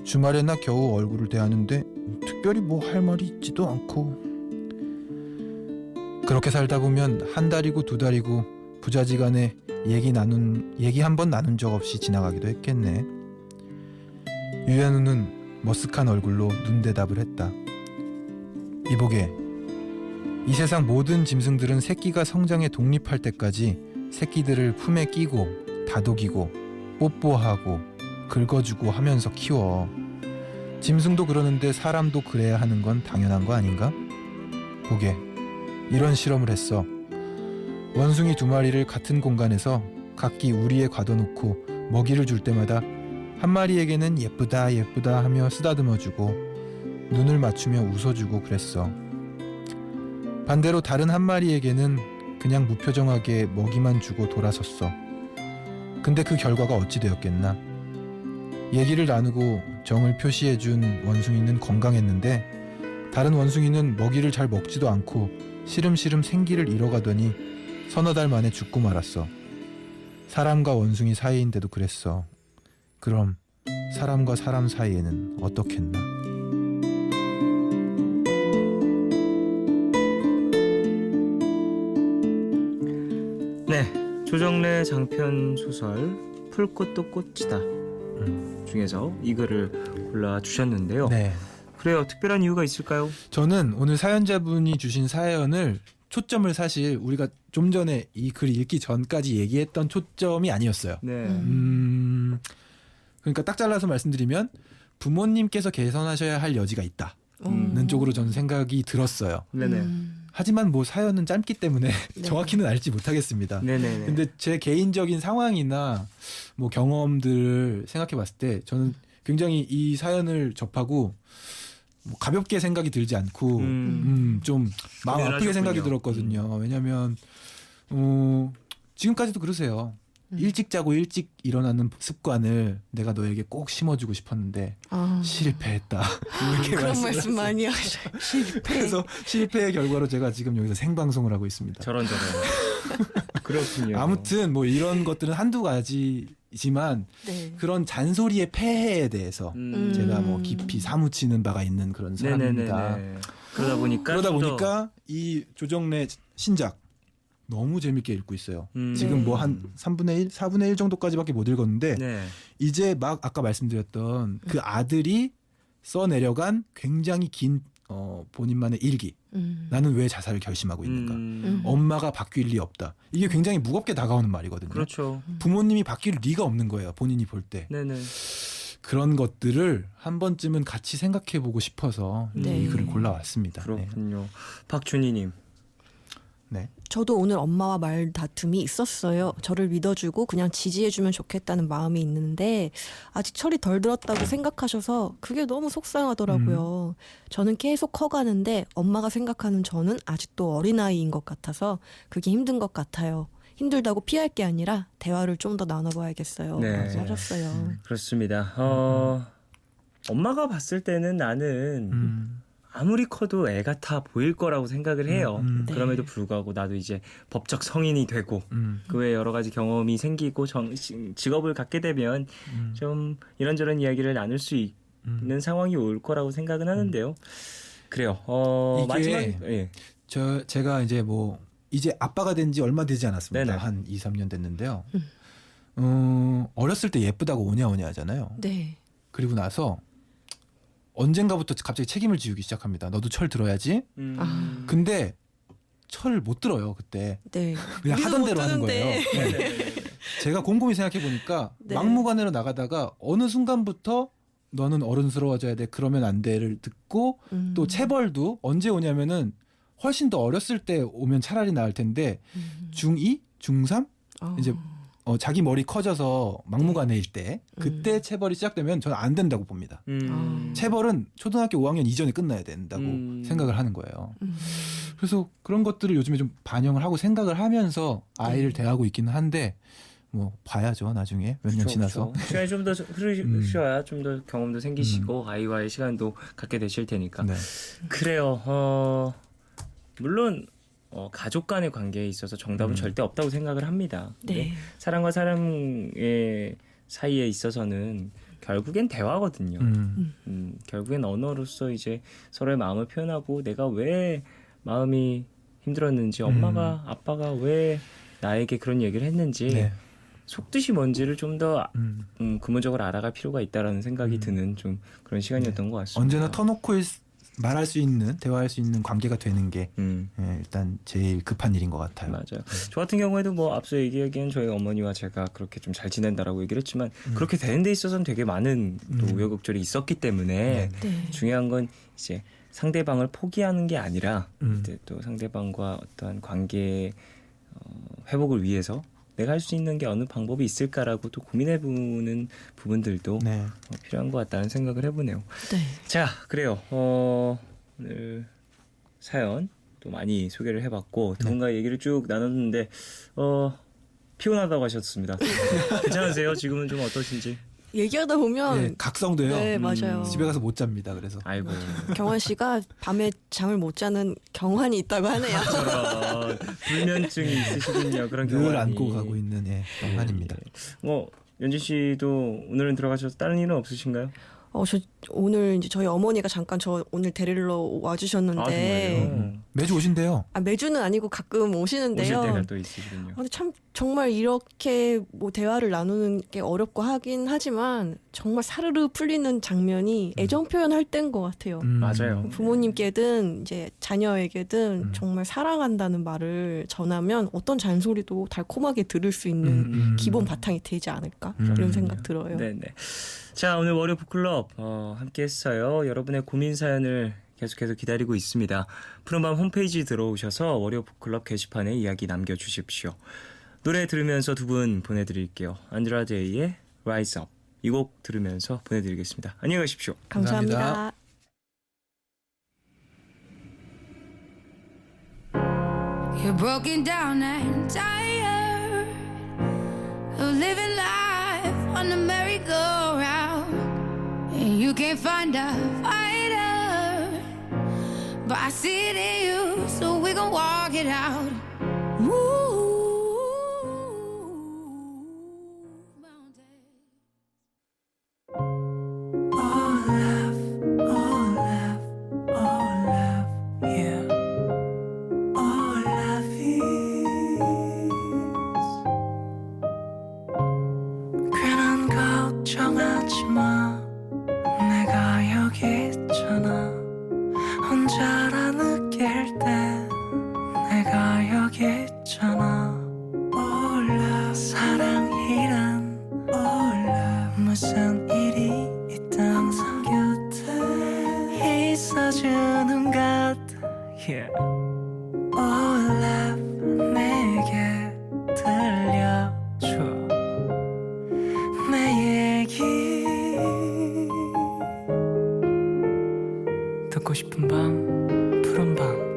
주말에나 겨우 얼굴을 대하는데 특별히 뭐 할 말이 있지도 않고 그렇게 살다 보면 한 달이고 두 달이고 부자지간에 얘기 한 번 나눈 적 없이 지나가기도 했겠네. 유현우는 머쓱한 얼굴로 눈대답을 했다. 이보게, 이 세상 모든 짐승들은 새끼가 성장해 독립할 때까지 새끼들을 품에 끼고 다독이고 뽀뽀하고 긁어주고 하면서 키워. 짐승도 그러는데 사람도 그래야 하는 건 당연한 거 아닌가? 보게, 이런 실험을 했어. 원숭이 두 마리를 같은 공간에서 각기 우리에 가둬놓고 먹이를 줄 때마다 한 마리에게는 예쁘다 예쁘다 하며 쓰다듬어주고 눈을 맞추며 웃어주고 그랬어. 반대로 다른 한 마리에게는 그냥 무표정하게 먹이만 주고 돌아섰어. 근데 그 결과가 어찌 되었겠나? 얘기를 나누고 정을 표시해준 원숭이는 건강했는데 다른 원숭이는 먹이를 잘 먹지도 않고 시름시름 생기를 잃어가더니 서너 달 만에 죽고 말았어. 사람과 원숭이 사이인데도 그랬어. 그럼 사람과 사람 사이에는 어떻겠나? 네. 조정래 장편 소설 풀꽃도 꽃이다. 중에서 이 글을 골라 주셨는데요. 네. 그래요. 특별한 이유가 있을까요? 저는 오늘 사연자분이 주신 사연을 초점을 사실 우리가 좀 전에 이 글 읽기 전까지 얘기했던 초점이 아니었어요. 네. 그러니까 딱 잘라서 말씀드리면 부모님께서 개선하셔야 할 여지가 있다는 쪽으로 저는 생각이 들었어요. 네네. 하지만 뭐 사연은 짧기 때문에 네. 정확히는 알지 못하겠습니다. 네네네. 근데 제 개인적인 상황이나 뭐 경험들을 생각해 봤을 때 저는 굉장히 이 사연을 접하고 뭐 가볍게 생각이 들지 않고 좀 마음 아프게 고민하셨군요. 생각이 들었거든요. 왜냐하면 지금까지도 그러세요. 일찍 자고 일찍 일어나는 습관을 내가 너에게 꼭 심어주고 싶었는데 실패했다. 이렇게 그런 말씀 말씀하셨어요. 많이 하셔요. 실패. 그래서 실패의 결과로 제가 지금 여기서 생방송을 하고 있습니다. 저런. 그렇군요. 아무튼 뭐 이런 것들은 한두 가지지만 네. 그런 잔소리의 폐해에 대해서 제가 뭐 깊이 사무치는 바가 있는 그런 사람입니다. 네네네. 그러다 보니까 그러다 좀 더- 보니까 이 조정래 신작 너무 재밌게 읽고 있어요. 지금 뭐 한 3분의 1, 4분의 1 정도까지밖에 못 읽었는데 네. 이제 막 아까 말씀드렸던 그 아들이 써내려간 굉장히 긴 본인만의 일기. 나는 왜 자살을 결심하고 있는가. 엄마가 바뀔 리 없다. 이게 굉장히 무겁게 다가오는 말이거든요. 그렇죠. 부모님이 바뀔 리가 없는 거예요. 본인이 볼 때. 네네. 그런 것들을 한 번쯤은 같이 생각해보고 싶어서 네. 이 글을 골라왔습니다. 네. 그렇군요. 박준희님. 네. 저도 오늘 엄마와 말 다툼이 있었어요. 저를 믿어주고 그냥 지지해주면 좋겠다는 마음이 있는데 아직 철이 덜 들었다고 생각하셔서 그게 너무 속상하더라고요. 저는 계속 커가는데 엄마가 생각하는 저는 아직도 어린아이인 것 같아서 그게 힘든 것 같아요. 힘들다고 피할 게 아니라 대화를 좀 더 나눠봐야겠어요. 네. 라고 하셨어요. 그렇습니다. 엄마가 봤을 때는 나는 아무리 커도 애 같아 보일 거라고 생각을 해요. 네. 그럼에도 불구하고 나도 이제 법적 성인이 되고 그 외에 여러 가지 경험이 생기고 직업을 갖게 되면 좀 이런저런 이야기를 나눌 수 있는 상황이 올 거라고 생각은 하는데요. 그래요. 이게 마지막 예. 제가 이제 뭐 이제 아빠가 된 지 얼마 되지 않았습니다. 네네. 한 2, 3년 됐는데요. 어렸을 때 예쁘다고 오냐오냐 하잖아요. 네. 그리고 나서 언젠가부터 갑자기 책임을 지우기 시작합니다. 너도 철 들어야지. 근데 철 못 들어요 그때. 네. 그냥 우리도 하던 못 대로 하는 거예요. 드는데. 네. 제가 곰곰이 생각해 보니까 네. 막무가내로 나가다가 어느 순간부터 너는 어른스러워져야 돼. 그러면 안 돼를 듣고 또 체벌도 언제 오냐면은 훨씬 더 어렸을 때 오면 차라리 나을 텐데 중2, 중3 이제 자기 머리 커져서 막무가내일 때 그때 체벌이 시작되면 저는 안 된다고 봅니다. 체벌은 초등학교 5학년 이전에 끝나야 된다고 생각을 하는 거예요. 그래서 그런 것들을 요즘에 좀 반영을 하고 생각을 하면서 아이를 대하고 있기는 한데 뭐 봐야죠 나중에 몇 년 지나서. 시간이 좀 더 흐르셔야 좀 더 경험도 생기시고 아이와의 시간도 갖게 되실 테니까. 네. 그래요. 물론 가족 간의 관계에 있어서 정답은 절대 없다고 생각을 합니다. 네. 사람과 사람의 사이에 있어서는 결국엔 대화거든요. 결국엔 언어로서 이제 서로의 마음을 표현하고 내가 왜 마음이 힘들었는지 엄마가 아빠가 왜 나에게 그런 얘기를 했는지 네. 속뜻이 뭔지를 좀 더 근본적으로 알아갈 필요가 있다라는 생각이 드는 좀 그런 시간이었던 것 같습니다. 언제나 터놓고 말할 수 있는 대화할 수 있는 관계가 되는 게 일단 제일 급한 일인 것 같아요. 맞아요. 저 같은 경우에도 뭐 앞서 얘기하기엔 저희 어머니와 제가 그렇게 좀 잘 지낸다라고 얘기를 했지만 그렇게 되는 데 있어서는 되게 많은 또 우여곡절이 있었기 때문에 네. 중요한 건 이제 상대방을 포기하는 게 아니라 이제 또 상대방과 어떠한 관계 회복을 위해서 내가 할 수 있는 게 어느 방법이 있을까라고 또 고민해보는 부분들도 네. 필요한 것 같다는 생각을 해보네요. 네. 자, 그래요. 오늘 사연 또 많이 소개를 해봤고 두 분과 얘기를 쭉 나눴는데 피곤하다고 하셨습니다. 괜찮으세요? 지금은 좀 어떠신지? 얘기하다 보면 네, 각성돼요. 네, 맞아요. 집에 가서 못 잡니다. 그래서 아이고. 경환 씨가 밤에 잠을 못 자는 경환이 있다고 하네요. 저런 불면증이 있으시군요. 그런 늘 경험이. 안고 가고 있는 경환입니다. 뭐 연진 씨도 오늘은 들어가셔서 다른 일은 없으신가요? 저 오늘 이제 저희 어머니가 잠깐 저 오늘 데리러 와주셨는데 아, 정말요? 매주 오신대요. 매주는 아니고 가끔 오시는데요. 오실 때가 또 있으시군요. 근데 참 정말 이렇게 뭐 대화를 나누는 게 어렵고 하긴 하지만 정말 사르르 풀리는 장면이 애정 표현할 때인 것 같아요. 맞아요. 부모님께든 이제 자녀에게든 정말 사랑한다는 말을 전하면 어떤 잔소리도 달콤하게 들을 수 있는 기본 바탕이 되지 않을까 이런 생각 들어요. 네네. 자, 오늘 월요 북클럽 함께 했어요. 여러분의 고민 사연을 계속해서 기다리고 있습니다. 푸른밤 홈페이지 들어오셔서 월요 북클럽 게시판에 이야기 남겨주십시오. 노래 들으면서 두 분 보내드릴게요. 안드라데이의 Rise Up 이 곡 들으면서 보내드리겠습니다. 안녕히 가십시오. 감사합니다. You're broken down and tired of living life on the merry-go-round, and you can't find a fighter, but I see it in you, so we gon' walk it out. Move mountains. All love, all love, all love, yeah. All love is 괜한 걱정하지 마. 내가 여기 있잖아. 혼자라 느낄 때 내가 여기 있잖아. All love 사랑이란 all love 무슨 일이 있든 항상 곁에 있어주는 것 yeah. All love 내게 들려줘 내 얘기 듣고 싶은 밤 푸른 밤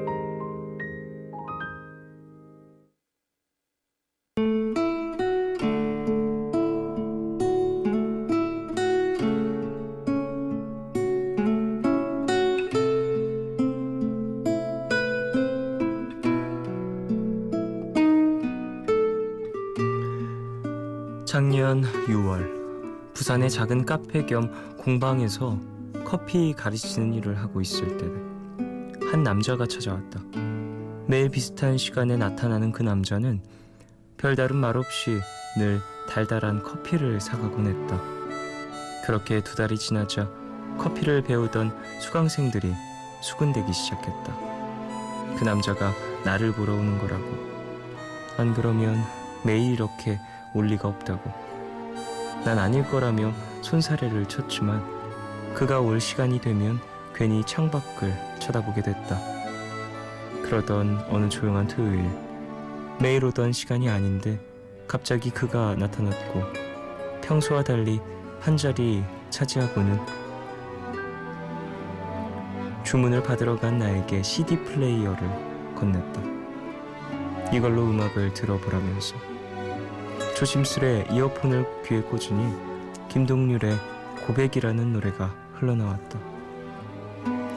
작년 6월 부산의 작은 카페 겸 공방에서 커피 가르치는 일을 하고 있을 때 한 남자가 찾아왔다. 매일 비슷한 시간에 나타나는 그 남자는 별다른 말 없이 늘 달달한 커피를 사가곤 했다. 그렇게 2달이 지나자 커피를 배우던 수강생들이 수군대기 시작했다. 그 남자가 나를 보러 오는 거라고. 안 그러면 매일 이렇게 올 리가 없다고. 난 아닐 거라며 손사래를 쳤지만 그가 올 시간이 되면 괜히 창밖을 쳐다보게 됐다. 그러던 어느 조용한 토요일, 매일 오던 시간이 아닌데 갑자기 그가 나타났고 평소와 달리 한 자리 차지하고는 주문을 받으러 간 나에게 CD 플레이어를 건넸다. 이걸로 음악을 들어보라면서. 조심스레 이어폰을 귀에 꽂으니 김동률의 고백이라는 노래가 흘러나왔다.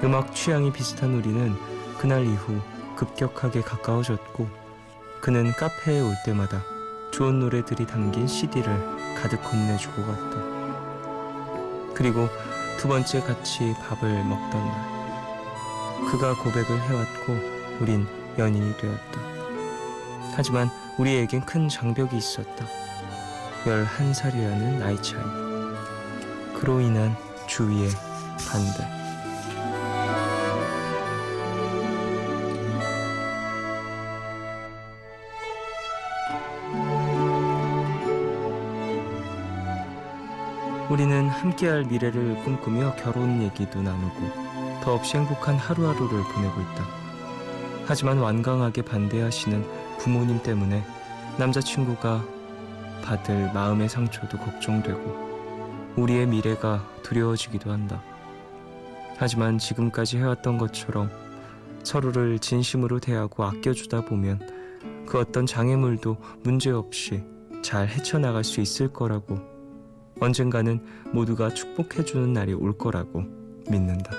음악 취향이 비슷한 우리는 그날 이후 급격하게 가까워졌고 그는 카페에 올 때마다 좋은 노래들이 담긴 CD를 가득 건네주고 갔다. 그리고 2번째 같이 밥을 먹던 날 그가 고백을 해왔고 우린 연인이 되었다. 하지만 우리에겐 큰 장벽이 있었다. 11살이라는 나이 차이. 그로 인한 주위의 반대. 우리는 함께할 미래를 꿈꾸며 결혼 얘기도 나누고 더없이 행복한 하루하루를 보내고 있다. 하지만 완강하게 반대하시는 부모님 때문에 남자친구가 받을 마음의 상처도 걱정되고 우리의 미래가 두려워지기도 한다. 하지만 지금까지 해왔던 것처럼 서로를 진심으로 대하고 아껴주다 보면 그 어떤 장애물도 문제없이 잘 헤쳐나갈 수 있을 거라고, 언젠가는 모두가 축복해주는 날이 올 거라고 믿는다.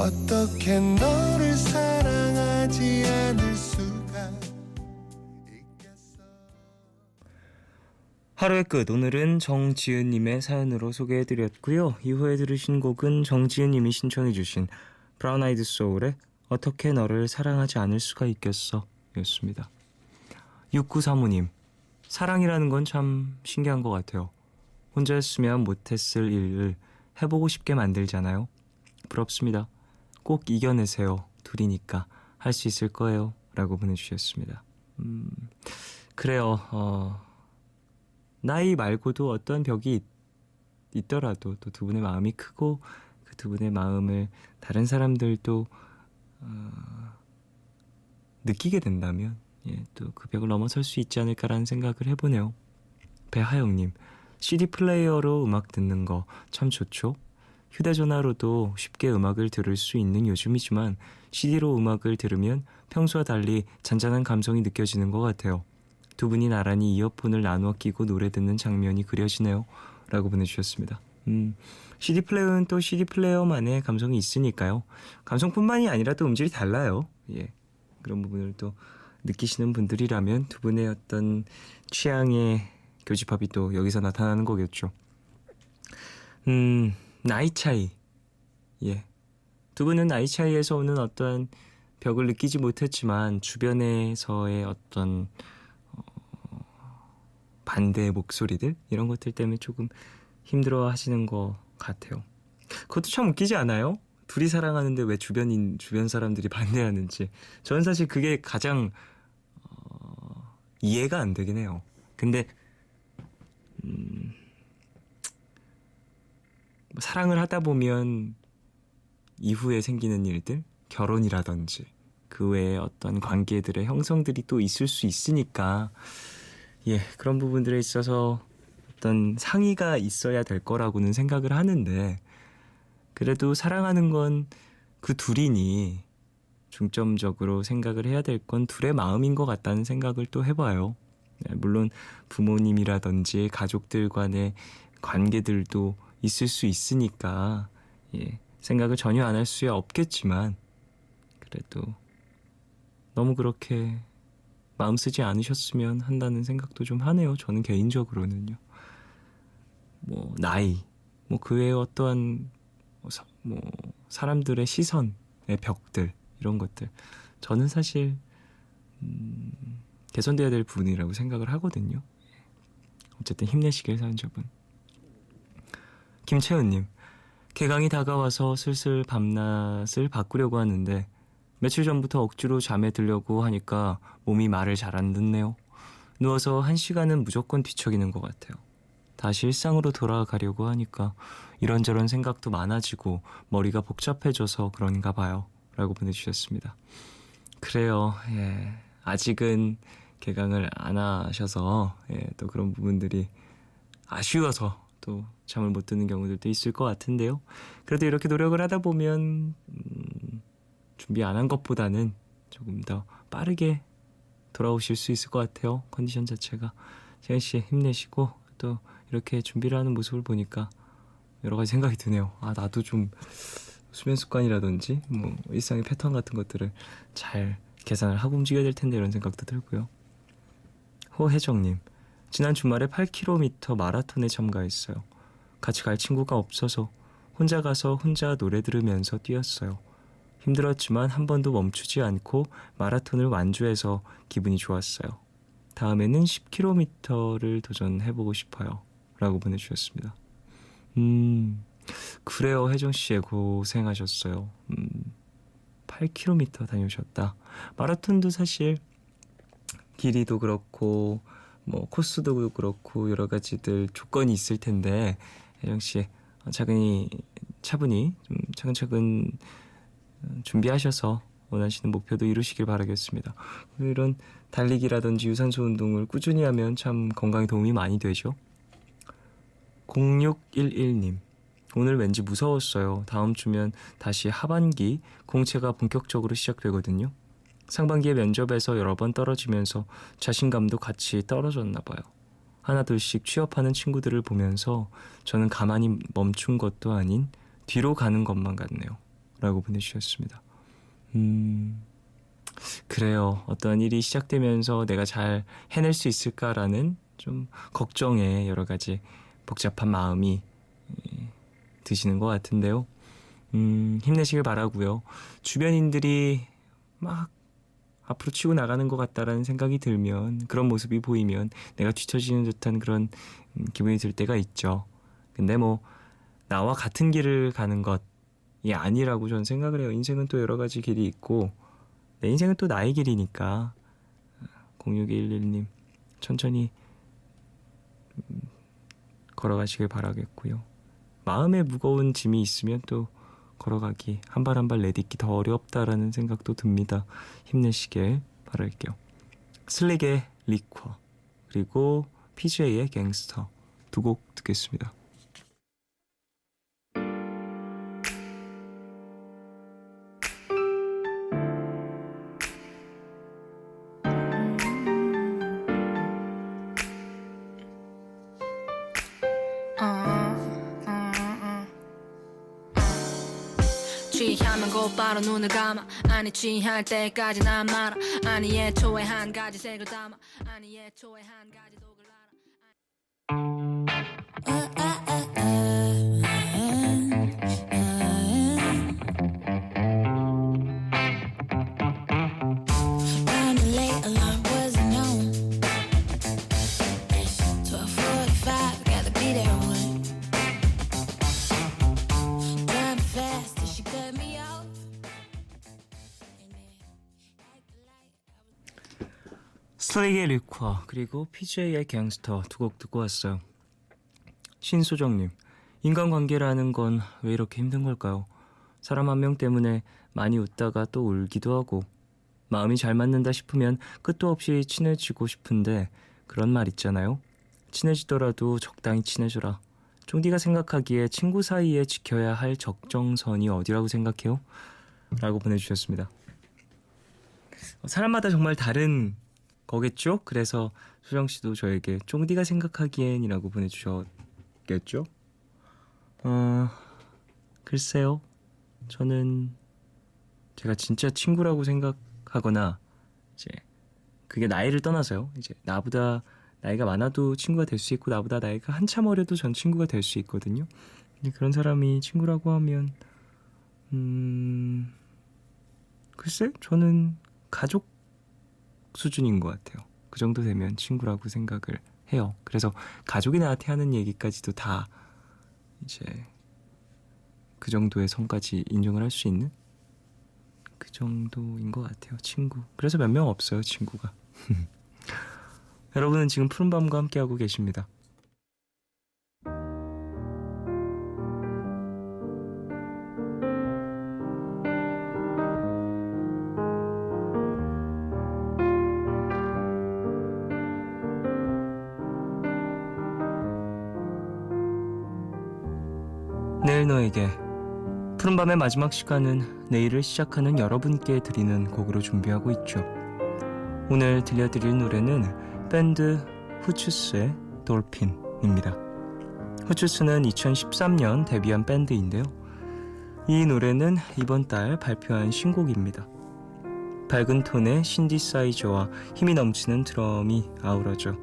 어떻게 너를 사랑하지 않을 수가 있겠어. 하루의 끝, 오늘은 정지은님의 사연으로 소개해드렸고요. 이후에 들으신 곡은 정지은님이 신청해주신 브라운 아이드 소울의 어떻게 너를 사랑하지 않을 수가 있겠어 였습니다. 6935님, 사랑이라는 건 참 신기한 것 같아요. 혼자였으면 못했을 일을 해보고 싶게 만들잖아요. 부럽습니다. 꼭 이겨내세요. 둘이니까 할 수 있을 거예요. 라고 보내주셨습니다. 그래요. 나이 말고도 어떤 벽이 있더라도 또 두 분의 마음이 크고 그 두 분의 마음을 다른 사람들도 느끼게 된다면 또 그 벽을 넘어설 수 있지 않을까라는 생각을 해보네요. 배하영님, CD 플레이어로 음악 듣는 거 참 좋죠? 휴대전화로도 쉽게 음악을 들을 수 있는 요즘이지만 CD로 음악을 들으면 평소와 달리 잔잔한 감성이 느껴지는 것 같아요. 두 분이 나란히 이어폰을 나누어 끼고 노래 듣는 장면이 그려지네요. 라고 보내주셨습니다. CD 플레이어는 또 CD 플레이어만의 감성이 있으니까요. 감성뿐만이 아니라 또 음질이 달라요. 예, 그런 부분을 또 느끼시는 분들이라면 두 분의 어떤 취향의 교집합이 또 여기서 나타나는 거겠죠. 나이 차이. 예. 두 분은 나이 차이에서 오는 어떤 벽을 느끼지 못했지만 주변에서의 어떤 반대의 목소리들 이런 것들 때문에 조금 힘들어 하시는 것 같아요. 그것도 참 웃기지 않아요? 둘이 사랑하는데 왜 주변 사람들이 반대하는지. 저는 사실 그게 가장 이해가 안 되긴 해요. 근데 사랑을 하다 보면 이후에 생기는 일들, 결혼이라든지 그 외에 어떤 관계들의 형성들이 또 있을 수 있으니까 그런 부분들에 있어서 어떤 상의가 있어야 될 거라고는 생각을 하는데 그래도 사랑하는 건 그 둘이니 중점적으로 생각을 해야 될 건 둘의 마음인 것 같다는 생각을 또 해봐요. 물론 부모님이라든지 가족들 간의 관계들도 있을 수 있으니까 생각을 전혀 안 할 수 없겠지만 그래도 너무 그렇게 마음 쓰지 않으셨으면 한다는 생각도 좀 하네요. 저는 개인적으로는요. 나이, 그 외에 어떠한 사람들의 시선의 벽들 이런 것들 저는 사실 개선돼야 될 부분이라고 생각을 하거든요. 어쨌든 힘내시길 사연자분. 김채은님, 개강이 다가와서 슬슬 밤낮을 바꾸려고 하는데 며칠 전부터 억지로 잠에 들려고 하니까 몸이 말을 잘 안 듣네요. 누워서 1시간은 무조건 뒤척이는 것 같아요. 다시 일상으로 돌아가려고 하니까 이런저런 생각도 많아지고 머리가 복잡해져서 그런가 봐요. 라고 보내주셨습니다. 그래요. 아직은 개강을 안 하셔서 또 그런 부분들이 아쉬워서 또 잠을 못 드는 경우들도 있을 것 같은데요. 그래도 이렇게 노력을 하다 보면 준비 안 한 것보다는 조금 더 빠르게 돌아오실 수 있을 것 같아요. 컨디션 자체가. 재현씨 힘내시고 또 이렇게 준비를 하는 모습을 보니까 여러 가지 생각이 드네요. 나도 좀 수면 습관이라든지 일상의 패턴 같은 것들을 잘 계산을 하고 움직여야 될 텐데 이런 생각도 들고요. 호혜정님, 지난 주말에 8km 마라톤에 참가했어요. 같이 갈 친구가 없어서 혼자 가서 혼자 노래 들으면서 뛰었어요. 힘들었지만 한 번도 멈추지 않고 마라톤을 완주해서 기분이 좋았어요. 다음에는 10km를 도전해보고 싶어요. 라고 보내주셨습니다. 그래요. 혜정씨 고생하셨어요. 8km 다녀오셨다. 마라톤도 사실 길이도 그렇고 코스도 그렇고 여러 가지들 조건이 있을 텐데 혜정씨 차분히 좀 차근차근 준비하셔서 원하시는 목표도 이루시길 바라겠습니다. 이런 달리기라든지 유산소 운동을 꾸준히 하면 참 건강에 도움이 많이 되죠. 0611님, 오늘 왠지 무서웠어요. 다음 주면 다시 하반기 공채가 본격적으로 시작되거든요. 상반기에 면접에서 여러 번 떨어지면서 자신감도 같이 떨어졌나 봐요. 하나둘씩 취업하는 친구들을 보면서 저는 가만히 멈춘 것도 아닌 뒤로 가는 것만 같네요. 라고 보내주셨습니다. 그래요. 어떤 일이 시작되면서 내가 잘 해낼 수 있을까라는 좀 걱정에 여러 가지 복잡한 마음이 드시는 것 같은데요. 힘내시길 바라고요. 주변인들이 막 앞으로 치고 나가는 것 같다라는 생각이 들면, 그런 모습이 보이면 내가 뒤처지는 듯한 그런 기분이 들 때가 있죠. 근데 뭐 나와 같은 길을 가는 것이 아니라고 저는 생각을 해요. 인생은 또 여러 가지 길이 있고 내 인생은 또 나의 길이니까 0611님 천천히 걸어가시길 바라겠고요. 마음에 무거운 짐이 있으면 또 걸어가기, 한 발 한 발 내딛기 더 어렵다라는 생각도 듭니다. 힘내시길 바랄게요. 슬릭의 리쿼 그리고 PJ의 갱스터 두 곡 듣겠습니다. 취하면 곧바로 눈을 감아 아니 취할 때까지 난 말아 아니 애초에 한 가지 색을 담아 아니 애초에 한 가지 독을 알아 Running late, alarm wasn't on. 12:45, gotta be there one. Driving fast, till she cut me off. 슬릭의 리쿼 그리고 PJ의 갱스터 두 곡 듣고 왔어요. 신소정님, 인간관계라는 건 왜 이렇게 힘든 걸까요? 사람 한 명 때문에 많이 웃다가 또 울기도 하고 마음이 잘 맞는다 싶으면 끝도 없이 친해지고 싶은데 그런 말 있잖아요. 친해지더라도 적당히 친해져라. 쫑디가 생각하기에 친구 사이에 지켜야 할 적정선이 어디라고 생각해요? 라고 보내주셨습니다. 사람마다 정말 다른 거겠죠? 그래서 소정씨도 저에게 쫑디가 생각하기엔 이라고 보내주셨겠죠? 글쎄요. 저는 제가 진짜 친구라고 생각하거나 이제 그게 나이를 떠나서요. 이제 나보다 나이가 많아도 친구가 될 수 있고 나보다 나이가 한참 어려도 전 친구가 될 수 있거든요. 근데 그런 사람이 친구라고 하면 글쎄 저는 가족 수준인 것 같아요. 그 정도 되면 친구라고 생각을 해요. 그래서 가족이 나한테 하는 얘기까지도 다 이제 그 정도의 선까지 인정을 할 수 있는 그 정도인 것 같아요. 친구. 그래서 몇 명 없어요, 친구가. 여러분은 지금 푸른밤과 함께하고 계십니다. 내일 너에게 푸른밤의 마지막 시간은 내일을 시작하는 여러분께 드리는 곡으로 준비하고 있죠. 오늘 들려드릴 노래는 밴드 후추스의 돌핀입니다. 후추스는 2013년 데뷔한 밴드인데요. 이 노래는 이번 달 발표한 신곡입니다. 밝은 톤의 신디사이저와 힘이 넘치는 드럼이 아우러져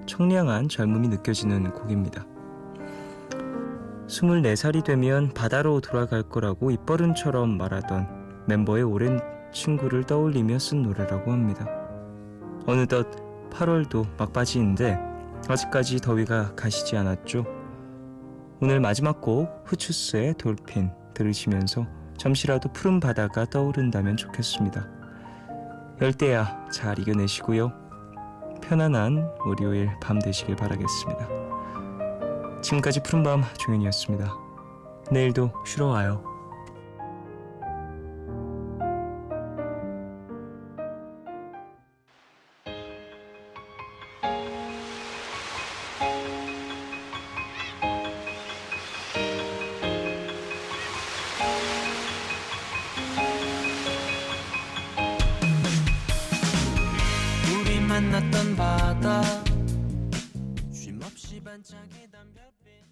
청량한 젊음이 느껴지는 곡입니다. 24살이 되면 바다로 돌아갈 거라고 입버릇처럼 말하던 멤버의 오랜 친구를 떠올리며 쓴 노래라고 합니다. 어느덧 8월도 막바지인데 아직까지 더위가 가시지 않았죠. 오늘 마지막 곡 후추스의 돌핀 들으시면서 잠시라도 푸른 바다가 떠오른다면 좋겠습니다. 열대야 잘 이겨내시고요. 편안한 월요일 밤 되시길 바라겠습니다. 지금까지 푸른밤 종현이었습니다. 내일도 쉬러 와요. 우리 만났던 바다 쉼없이 반짝이던 별빛